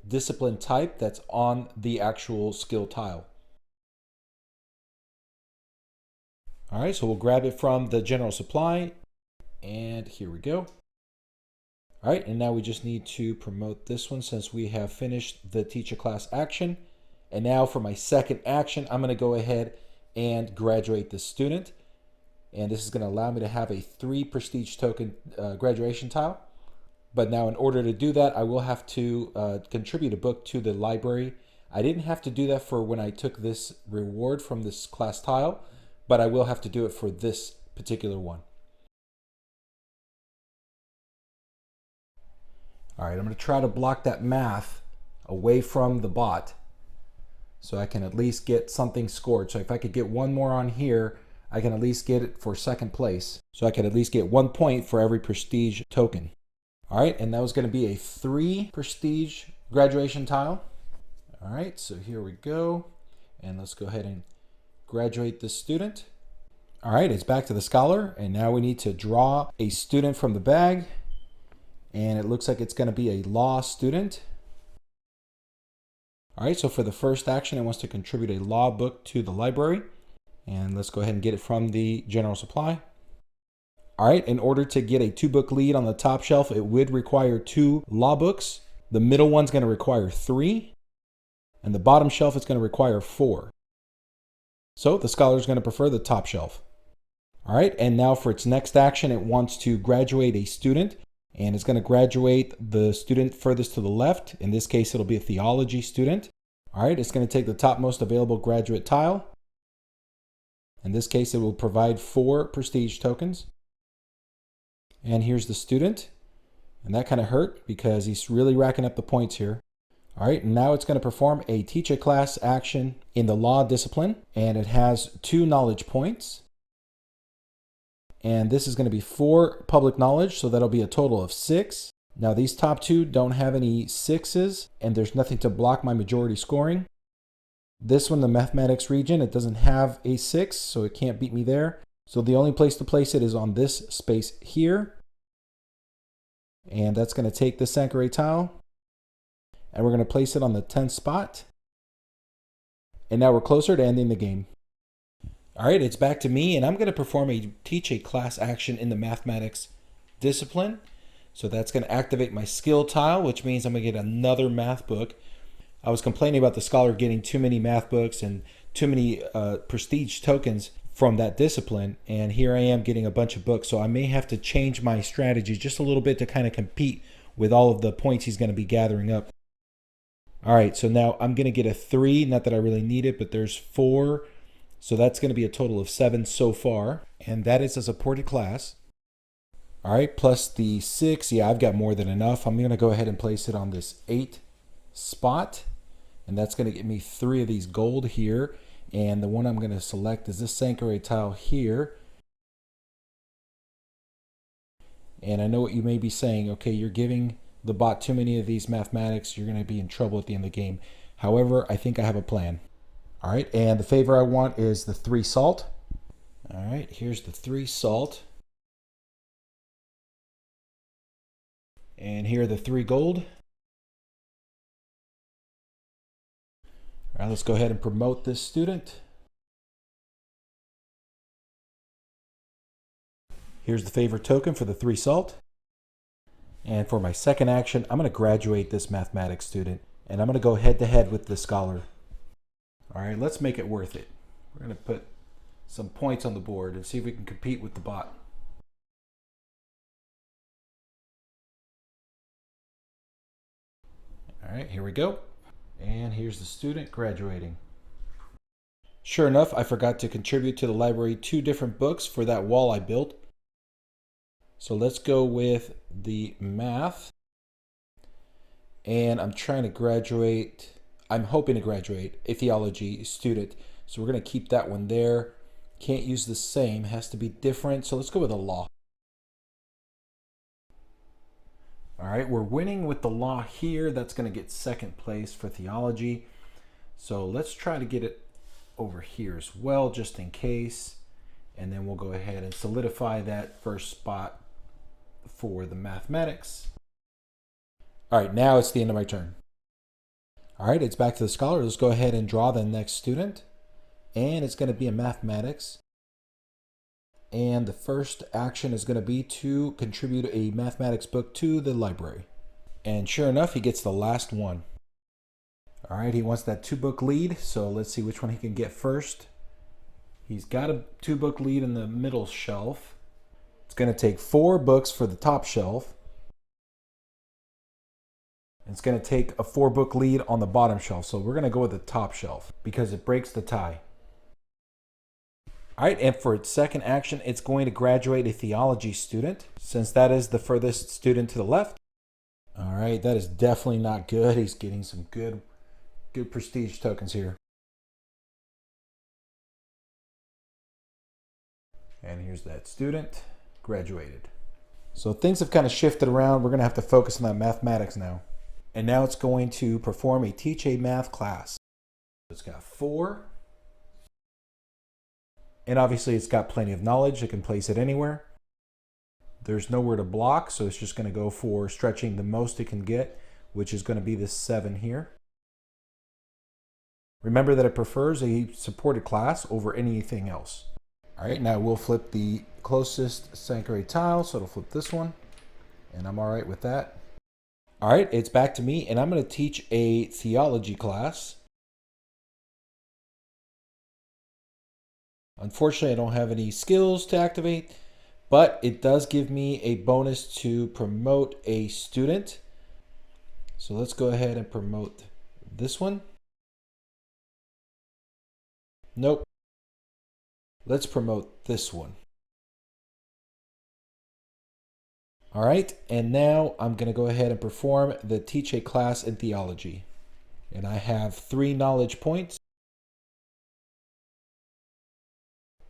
discipline type that's on the actual skill tile. All right, so we'll grab it from the general supply. And here we go. All right, and now we just need to promote this one since we have finished the teacher class action. And now for my second action, I'm going to go ahead and graduate the student. And this is going to allow me to have a 3 prestige token graduation tile. But now in order to do that, I will have to contribute a book to the library. I didn't have to do that for when I took this reward from this class tile, but I will have to do it for this particular one. All right, I'm going to try to block that math away from the bot so I can at least get something scored. So if I could get one more on here, I can at least get it for second place. So I can at least get 1 point for every prestige token. All right, and that was going to be a 3 prestige graduation tile. All right, so here we go. And let's go ahead and graduate this student. All right, it's back to the scholar. And now we need to draw a student from the bag. And it looks like it's going to be a law student. All right, so for the first action, it wants to contribute a law book to the library. And let's go ahead and get it from the general supply. All right, in order to get a 2-book lead on the top shelf, it would require 2 law books. The middle one's going to require 3. And the bottom shelf is going to require 4. So the scholar is going to prefer the top shelf. All right, and now for its next action, it wants to graduate a student. And it's going to graduate the student furthest to the left. In this case, it'll be a theology student. All right, it's going to take the topmost available graduate tile. In this case, it will provide 4 prestige tokens. And here's the student. And that kind of hurt because he's really racking up the points here. All right, and now it's going to perform a teach a class action in the law discipline. And it has 2 knowledge points. And this is going to be 4 public knowledge, so that'll be a total of 6. Now these top 2 don't have any 6s, and there's nothing to block my majority scoring. This one, the mathematics region, it doesn't have a 6, so it can't beat me there. So the only place to place it is on this space here. And that's going to take the Sankore tile. And we're going to place it on the 10th spot. And now we're closer to ending the game. All right, it's back to me, and I'm going to perform a teach a class action in the mathematics discipline. So that's going to activate my skill tile, which means I'm going to get another math book. I was complaining about the scholar getting too many math books and too many prestige tokens from that discipline, and here I am getting a bunch of books. So I may have to change my strategy just a little bit to kind of compete with all of the points he's going to be gathering up. All right, so now I'm going to get a 3. Not that I really need it, but there's 4. So that's going to be a total of 7 so far. And that is a supported class. All right, plus the 6. Yeah, I've got more than enough. I'm going to go ahead and place it on this 8 spot. And that's going to get me 3 of these gold here. And the one I'm going to select is this Sankore tile here. And I know what you may be saying. Okay, you're giving the bot too many of these mathematics. You're going to be in trouble at the end of the game. However, I think I have a plan. All right, and the favor I want is the 3 salt. All right, here's the 3 salt. And here are the 3 gold. All right, let's go ahead and promote this student. Here's the favor token for the 3 salt. And for my second action, I'm going to graduate this mathematics student. And I'm going to go head to head with this scholar. All right, let's make it worth it. We're going to put some points on the board and see if we can compete with the bot. All right, here we go. And here's the student graduating. Sure enough, I forgot to contribute to the library 2 different books for that wall I built. So let's go with the math. And I'm trying to graduate, I'm hoping to graduate a theology student. So we're going to keep that one there. Can't use the same, has to be different. So let's go with a law. All right, we're winning with the law here. That's going to get second place for theology. So let's try to get it over here as well, just in case. And then we'll go ahead and solidify that first spot for the mathematics. All right, now it's the end of my turn. All right, it's back to the scholar. Let's go ahead and draw the next student. And it's going to be a mathematics. And the first action is going to be to contribute a mathematics book to the library. And sure enough, he gets the last one. All right, he wants that 2-book lead. So let's see which one he can get first. He's got a 2-book lead in the middle shelf. It's going to take 4 books for the top shelf. It's going to take a 4-book lead on the bottom shelf. So we're going to go with the top shelf because it breaks the tie. All right, and for its second action, it's going to graduate a theology student, since that is the furthest student to the left. All right, that is definitely not good. He's getting some good prestige tokens here. And here's that student, graduated. So things have kind of shifted around. We're going to have to focus on that mathematics now. And now it's going to perform a teach a math class. It's got 4. And obviously it's got plenty of knowledge. It can place it anywhere. There's nowhere to block, so it's just going to go for stretching the most it can get, which is going to be this 7 here. Remember that it prefers a supported class over anything else. All right, now we'll flip the closest Sankore tile, so it'll flip this one, and I'm all right with that. All right, it's back to me, and I'm going to teach a theology class. Unfortunately, I don't have any skills to activate, but it does give me a bonus to promote a student. So let's go ahead and promote this one. Nope. Let's promote this one. All right, and now I'm going to go ahead and perform the teach a class in theology. And I have 3 knowledge points.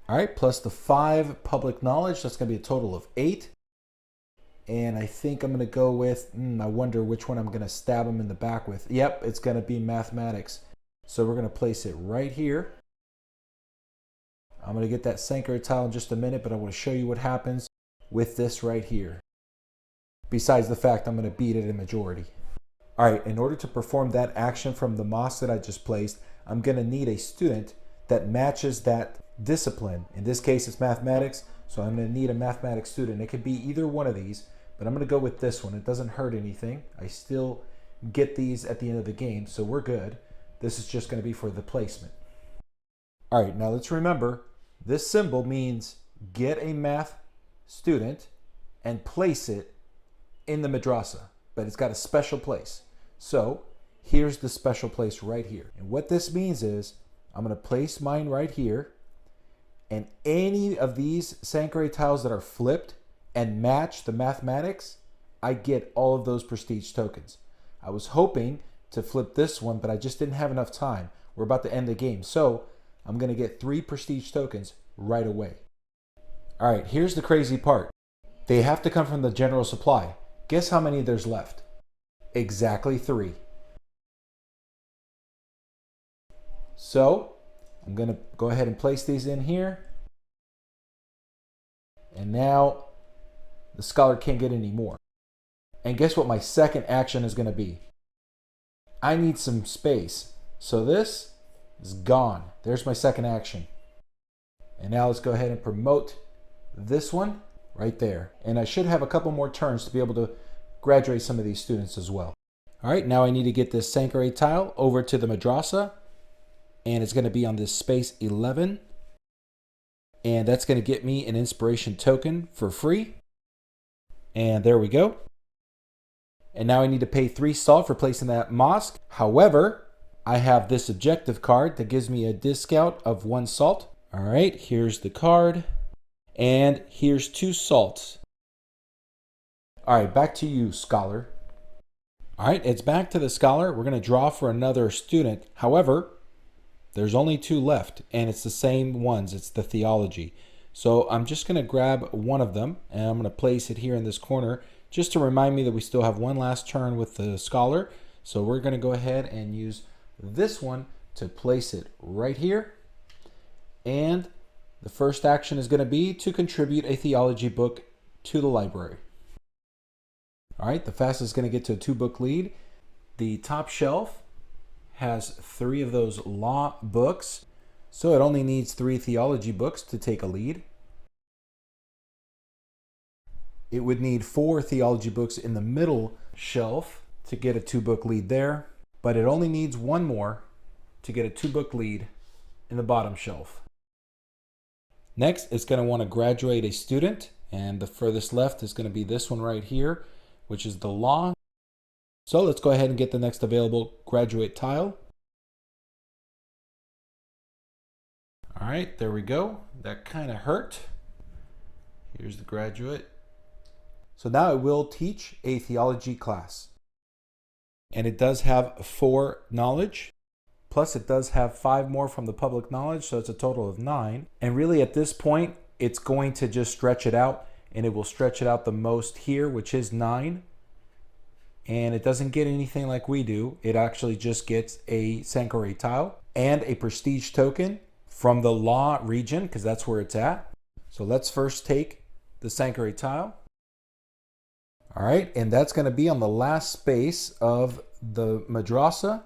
All right, plus the 5 public knowledge, that's going to be a total of 8. And I think I'm going to go with, I wonder which one I'm going to stab him in the back with. Yep, it's going to be mathematics. So we're going to place it right here. I'm going to get that Sankore tile in just a minute, but I want to show you what happens with this right here. Besides the fact I'm going to beat it in majority. All right, in order to perform that action from the moss that I just placed, I'm going to need a student that matches that discipline. In this case, it's mathematics, so I'm going to need a mathematics student. It could be either one of these, but I'm going to go with this one. It doesn't hurt anything. I still get these at the end of the game, so we're good. This is just going to be for the placement. All right, now let's remember, this symbol means get a math student and place it in the madrasa. but it's got a special place. So here's the special place right here. And what this means is I'm going to place mine right here, and any of these Sankore tiles that are flipped and match the mathematics, I get all of those prestige tokens. I was hoping to flip this one, but I just didn't have enough time. We're about to end the game, so I'm going to get 3 prestige tokens right away. All right, here's the crazy part. They have to come from the general supply. Guess how many there's left? Exactly 3. So I'm going to go ahead and place these in here. And now the scholar can't get any more. And guess what my second action is going to be? I need some space. So this is gone. There's my second action. And now let's go ahead and promote this one right there. And I should have a couple more turns to be able to graduate some of these students as well. All right, now I need to get this Sankore tile over to the Madrasa. And it's going to be on this space 11. And that's going to get me an inspiration token for free. And there we go. And now I need to pay 3 salt for placing that mosque. However, I have this objective card that gives me a discount of 1 salt. All right, here's the card. And here's 2 salts. All right, back to you, scholar. All right, it's back to the scholar. We're going to draw for another student. However, there's only 2 left, and it's the same ones. It's the theology. So I'm just going to grab one of them, and I'm going to place it here in this corner just to remind me that we still have one last turn with the scholar. So we're going to go ahead and use this one to place it right here. And the first action is going to be to contribute a theology book to the library. All right, the fastest is going to get to a 2-book lead. The top shelf has 3 of those law books, so it only needs 3 theology books to take a lead. It would need 4 theology books in the middle shelf to get a 2-book lead there, but it only needs 1 more to get a 2-book lead in the bottom shelf. Next, it's going to want to graduate a student, and the furthest left is going to be this one right here, which is the law. So let's go ahead and get the next available graduate tile. All right, there we go. That kind of hurt. Here's the graduate. So now it will teach a theology class. And it does have 4 knowledge. Plus it does have 5 more from the public knowledge, so it's a total of 9. And really at this point, it's going to just stretch it out, and it will stretch it out the most here, which is 9. And it doesn't get anything like we do. It actually just gets a Sankore tile and a prestige token from the law region, because that's where it's at. So let's first take the Sankore tile. All right, and that's going to be on the last space of the Madrasa.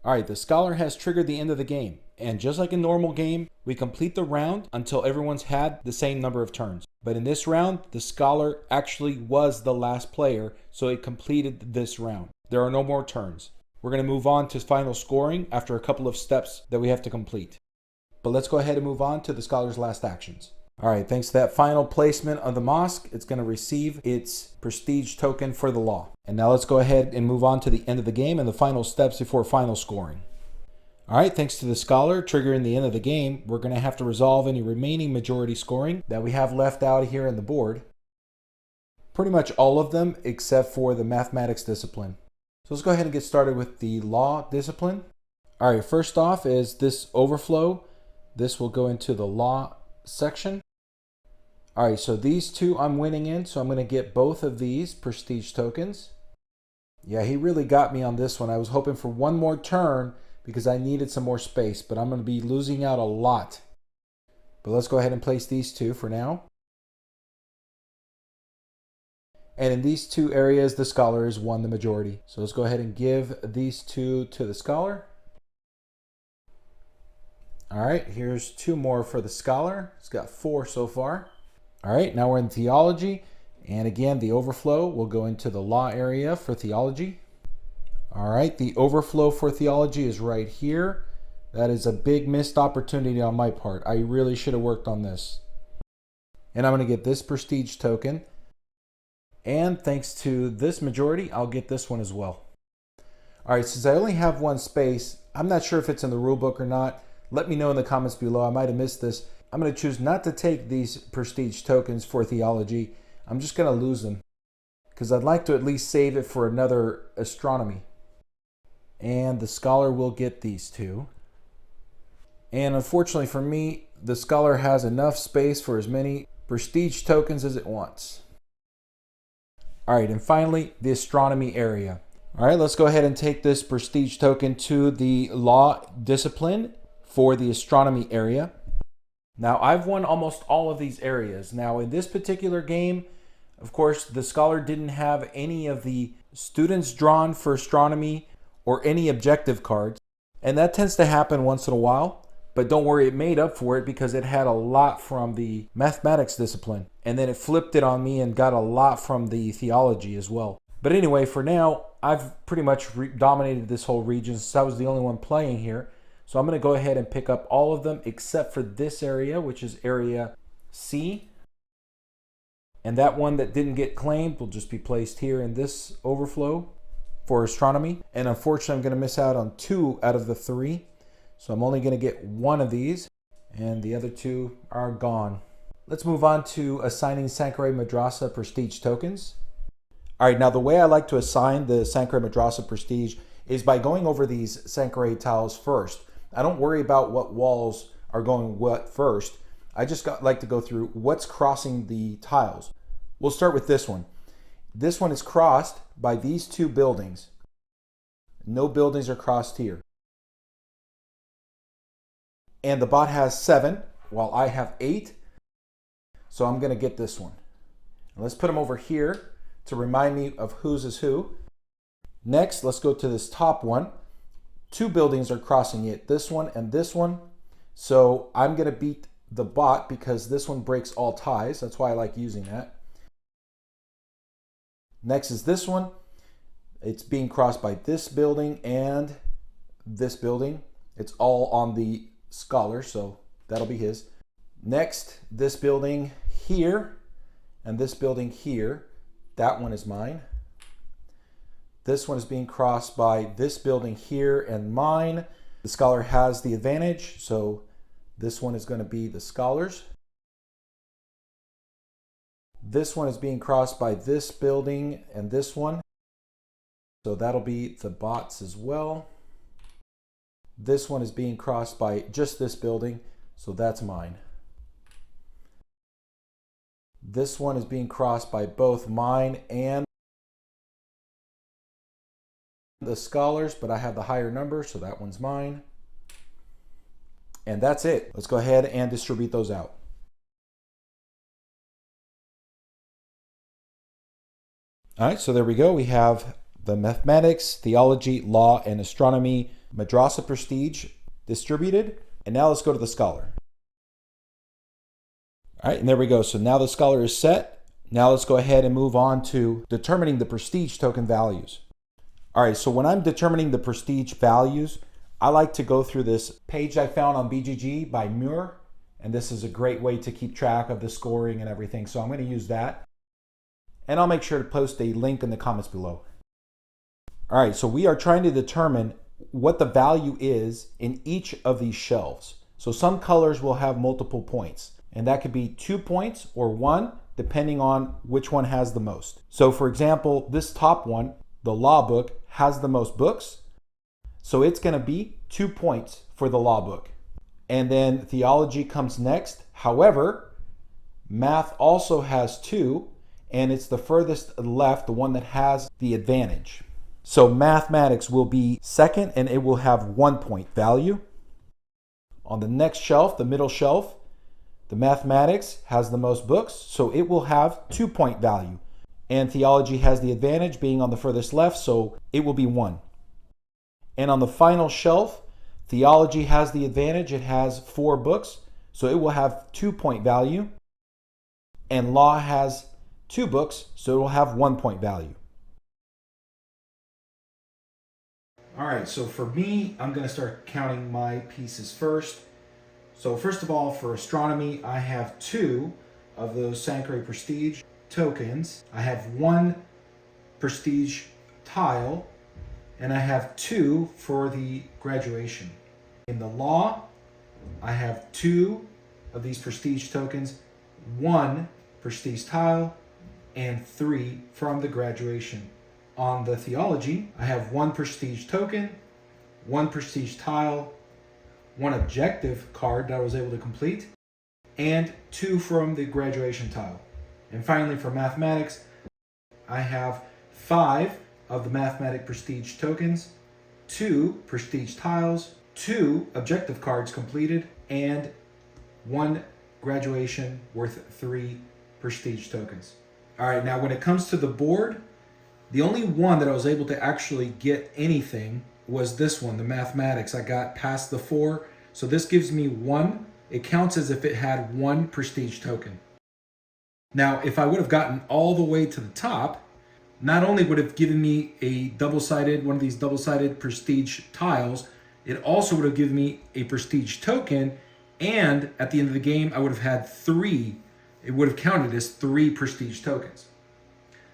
All right, the scholar has triggered the end of the game. And just like a normal game, we complete the round until everyone's had the same number of turns. But in this round, the scholar actually was the last player, so it completed this round. There are no more turns. We're going to move on to final scoring after a couple of steps that we have to complete. But let's go ahead and move on to the scholar's last actions. All right, thanks to that final placement of the mosque, it's going to receive its prestige token for the law. And now let's go ahead and move on to the end of the game and the final steps before final scoring. All right, thanks to the scholar triggering the end of the game, we're going to have to resolve any remaining majority scoring that we have left out here in the board. Pretty much all of them except for the mathematics discipline. So let's go ahead and get started with the law discipline. All right, first off is this overflow. This will go into the law section. All right, so these 2 I'm winning in, so I'm going to get both of these prestige tokens. Yeah, he really got me on this one. I was hoping for 1 more turn because I needed some more space, but I'm going to be losing out a lot. But let's go ahead and place these 2 for now. And in these 2 areas, the scholar has won the majority. So let's go ahead and give these 2 to the scholar. All right, here's 2 more for the scholar. It's got 4 so far. All right, now we're in theology. And again, the overflow will go into the law area for theology. All right, the overflow for theology is right here. That is a big missed opportunity on my part. I really should have worked on this. And I'm going to get this prestige token. And thanks to this majority, I'll get this one as well. All right, since I only have one space, I'm not sure if it's in the rule book or not. Let me know in the comments below. I might have missed this. I'm going to choose not to take these prestige tokens for theology. I'm just going to lose them because I'd like to at least save it for another astronomy. And the scholar will get these two. And unfortunately for me, the scholar has enough space for as many prestige tokens as it wants. All right, and finally, the astronomy area. All right, let's go ahead and take this prestige token to the law discipline for the astronomy area. Now, I've won almost all of these areas. Now, in this particular game, of course, the scholar didn't have any of the students drawn for astronomy or any objective cards. And that tends to happen once in a while. But don't worry, it made up for it because it had a lot from the mathematics discipline. And then it flipped it on me and got a lot from the theology as well. But anyway, for now, I've pretty much dominated this whole region since I was the only one playing here. So I'm going to go ahead and pick up all of them except for this area, which is area C. And that one that didn't get claimed will just be placed here in this overflow for astronomy. And unfortunately, I'm going to miss out on 2 out of the 3. So I'm only going to get 1 of these, and the other 2 are gone. Let's move on to assigning Sankore Madrasa prestige tokens. All right, now the way I like to assign the Sankore Madrasa prestige is by going over these Sankore tiles first. I don't worry about what walls are going what first. I just like to go through what's crossing the tiles. We'll start with this one. This one is crossed by these 2 buildings. No buildings are crossed here. And the bot has 7, while I have 8. So I'm going to get this one. And let's put them over here to remind me of whose is who. Next, let's go to this top one. 2 buildings are crossing it, this one and this one. So I'm going to beat the bot because this one breaks all ties. That's why I like using that. Next is this one. It's being crossed by this building and this building. It's all on the scholar, so that'll be his. Next, this building here and this building here. That one is mine. This one is being crossed by this building here and mine. The scholar has the advantage, so this one is going to be the scholar's. This one is being crossed by this building and this one, so that'll be the bot's as well. This one is being crossed by just this building, so that's mine. This one is being crossed by both mine and the scholars, but I have the higher number, so that one's mine. And that's it. Let's go ahead and distribute those out. All right, so there we go. We have the mathematics, theology, law, and astronomy Madrasa prestige distributed. And now let's go to the scholar. All right, and there we go. So now the scholar is set. Now let's go ahead and move on to determining the prestige token values. All right, so when I'm determining the prestige values, I like to go through this page I found on BGG by Muir. And this is a great way to keep track of the scoring and everything. So I'm going to use that. And I'll make sure to post a link in the comments below. All right, so we are trying to determine what the value is in each of these shelves. So some colors will have multiple points, and that could be 2 points or 1, depending on which one has the most. So for example, this top one, the law book, has the most books. So it's going to be 2 points for the law book. And then theology comes next. However, math also has 2, and it's the furthest left, the one that has the advantage. So mathematics will be second, and it will have 1 point value. On the next shelf, the middle shelf, the mathematics has the most books, so it will have 2 point value. And theology has the advantage being on the furthest left, so it will be 1. And on the final shelf, theology has the advantage. It has 4 books, so it will have 2 point value. And law has 2 books, so it will have 1 point value. All right, so for me, I'm going to start counting my pieces first. So first of all, for astronomy, I have 2 of those Sankore Prestige. tokens, I have 1 prestige tile, and I have 2 for the graduation. In the law, I have 2 of these prestige tokens, 1 prestige tile, and 3 from the graduation. On the theology, I have 1 prestige token, 1 prestige tile, 1 objective card that I was able to complete, and 2 from the graduation tile. And finally, for mathematics, I have 5 of the mathematic prestige tokens, 2 prestige tiles, 2 objective cards completed, and 1 graduation worth 3 prestige tokens. All right, now when it comes to the board, the only one that I was able to actually get anything was this one, the mathematics. I got past the 4, so this gives me 1. It counts as if it had 1 prestige token. Now, if I would have gotten all the way to the top, not only would have given me a double-sided, one of these double-sided prestige tiles, it also would have given me a prestige token, and at the end of the game, I would have had 3. It would have counted as 3 prestige tokens.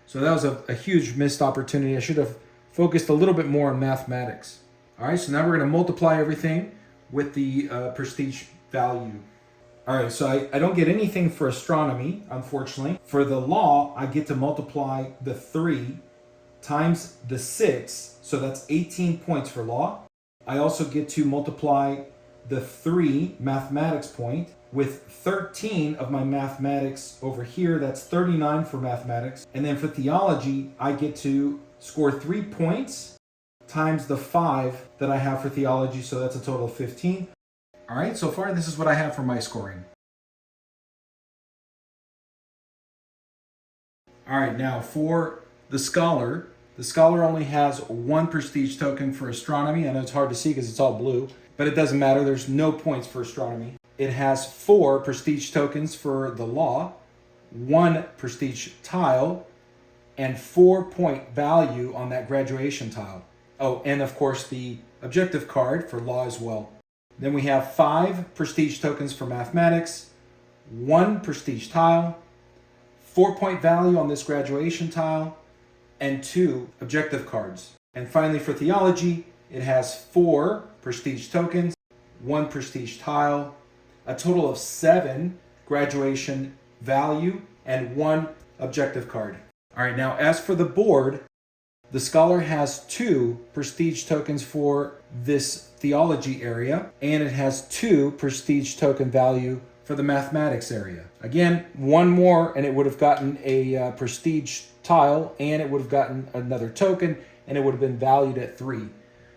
So that was a huge missed opportunity. I should have focused a little bit more on mathematics. All right, so now we're going to multiply everything with the prestige value. All right, so I don't get anything for astronomy, unfortunately. For the law, I get to multiply the 3 times the 6, so that's 18 points for law. I also get to multiply the 3 mathematics point with 13 of my mathematics over here. That's 39 for mathematics. And then for theology, I get to score 3 points times the 5 that I have for theology, so that's a total of 15. All right, so far this is what I have for my scoring. All right, now for the scholar only has 1 prestige token for astronomy. I know it's hard to see because it's all blue, but it doesn't matter. There's no points for astronomy. It has 4 prestige tokens for the law, 1 prestige tile, and 4-point value on that graduation tile. Oh, and of course the objective card for law as well. Then we have 5 prestige tokens for mathematics, 1 prestige tile, 4-point value on this graduation tile, and 2 objective cards. And finally for theology, it has 4 prestige tokens, 1 prestige tile, a total of 7 graduation value, and 1 objective card. All right, now as for the board, the scholar has 2 prestige tokens for this theology area, and it has 2 prestige token value for the mathematics area. Again, 1 more and it would have gotten a prestige tile, and it would have gotten another token, and it would have been valued at 3.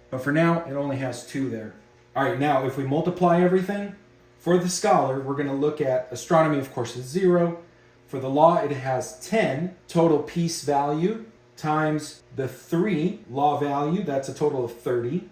But for now, it only has 2 there. All right, now if we multiply everything, for the scholar, we're going to look at astronomy, of course, is 0. For the law, it has 10 total piece value times the 3 law value. That's a total of 30.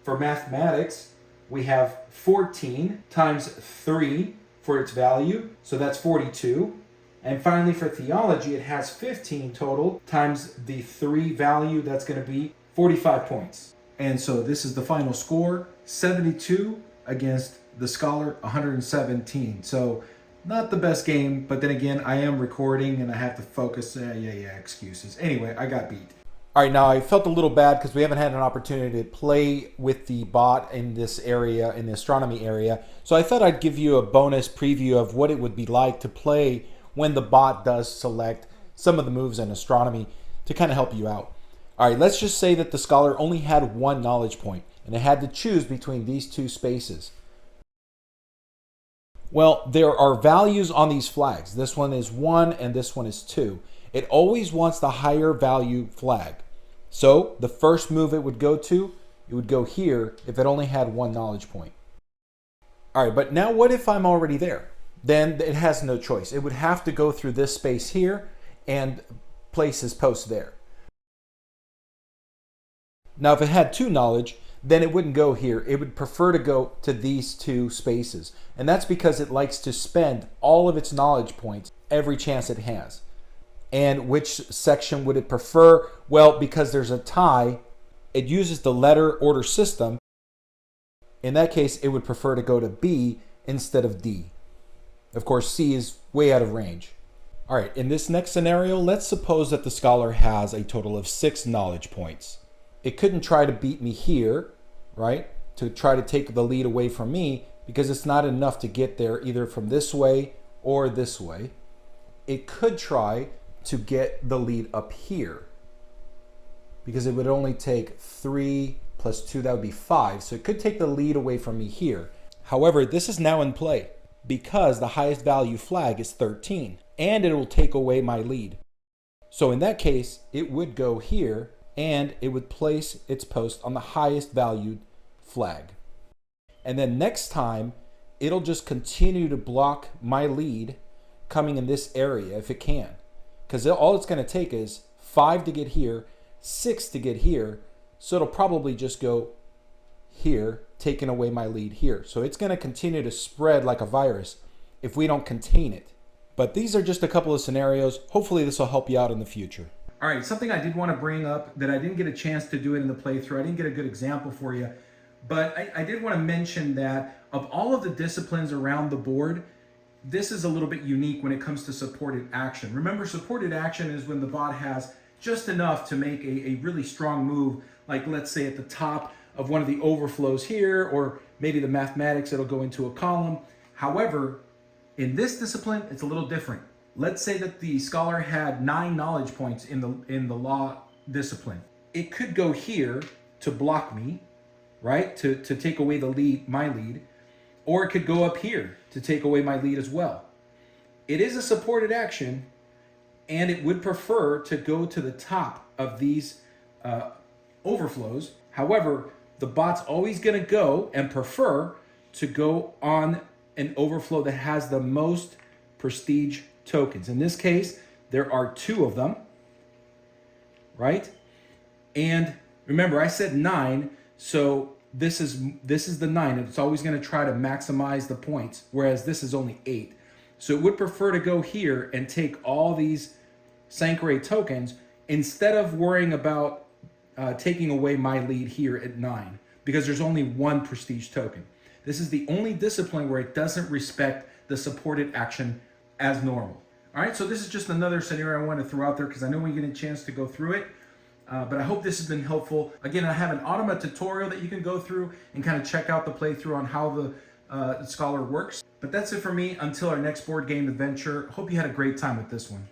For mathematics, we have 14 times 3 for its value, so that's 42. And finally, for theology, it has 15 total times the 3 value. That's going to be 45 points. And so this is the final score, 72 against the scholar, 117. So not the best game, but then again, I am recording and I have to focus. Excuses. Anyway, I got beat. All right, now I felt a little bad because we haven't had an opportunity to play with the bot in this area, in the astronomy area. So I thought I'd give you a bonus preview of what it would be like to play when the bot does select some of the moves in astronomy to kind of help you out. All right, let's just say that the scholar only had 1 knowledge point and it had to choose between these 2 spaces. Well, there are values on these flags. This one is 1 and this one is 2. It always wants the higher value flag. So the first move it would go here if it only had 1 knowledge point. All right, but now what if I'm already there? Then it has no choice. It would have to go through this space here and place his post there. Now, if it had 2 knowledge, then it wouldn't go here. It would prefer to go to these 2 spaces. And that's because it likes to spend all of its knowledge points every chance it has. And which section would it prefer? Well, because there's a tie, it uses the letter order system. In that case, it would prefer to go to B instead of D. Of course, C is way out of range. All right, in this next scenario, let's suppose that the scholar has a total of 6 knowledge points. It couldn't try to beat me here, right? To try to take the lead away from me, because it's not enough to get there either from this way or this way. It could try to get the lead up here, because it would only take 3 plus 2, that would be 5. So it could take the lead away from me here. However, this is now in play because the highest value flag is 13, and it will take away my lead. So in that case, it would go here and it would place its post on the highest valued flag. And then next time, it'll just continue to block my lead coming in this area if it can. Because all it's going to take is 5 to get here, 6 to get here, so it'll probably just go here, taking away my lead here. So it's going to continue to spread like a virus if we don't contain it. But these are just a couple of scenarios. Hopefully this will help you out in the future. All right, something I did want to bring up that I didn't get a chance to do it in the playthrough. I didn't get a good example for you, but I did want to mention that of all of the disciplines around the board, this is a little bit unique when it comes to supported action. Remember, supported action is when the bot has just enough to make a really strong move, like let's say at the top of one of the overflows here, or maybe the mathematics, it'll go into a column. However, in this discipline, it's a little different. Let's say that the scholar had 9 knowledge points in the law discipline. It could go here to block me, right? To take away the lead, my lead, or it could go up here to take away my lead as well. It is a supported action, and it would prefer to go to the top of these overflows. However, the bot's always going to go and prefer to go on an overflow that has the most prestige tokens. In this case, there are 2 of them, right? And remember, I said 9, so this is the 9, and it's always going to try to maximize the points, whereas this is only 8. So it would prefer to go here and take all these Sankore tokens instead of worrying about taking away my lead here at 9, because there's only 1 prestige token. This is the only discipline where it doesn't respect the supported action as normal. All right, so this is just another scenario I want to throw out there because I know we get a chance to go through it. But I hope this has been helpful. Again, I have an Automa tutorial that you can go through and kind of check out the playthrough on how the Scholar works. But that's it for me until our next board game adventure. Hope you had a great time with this one.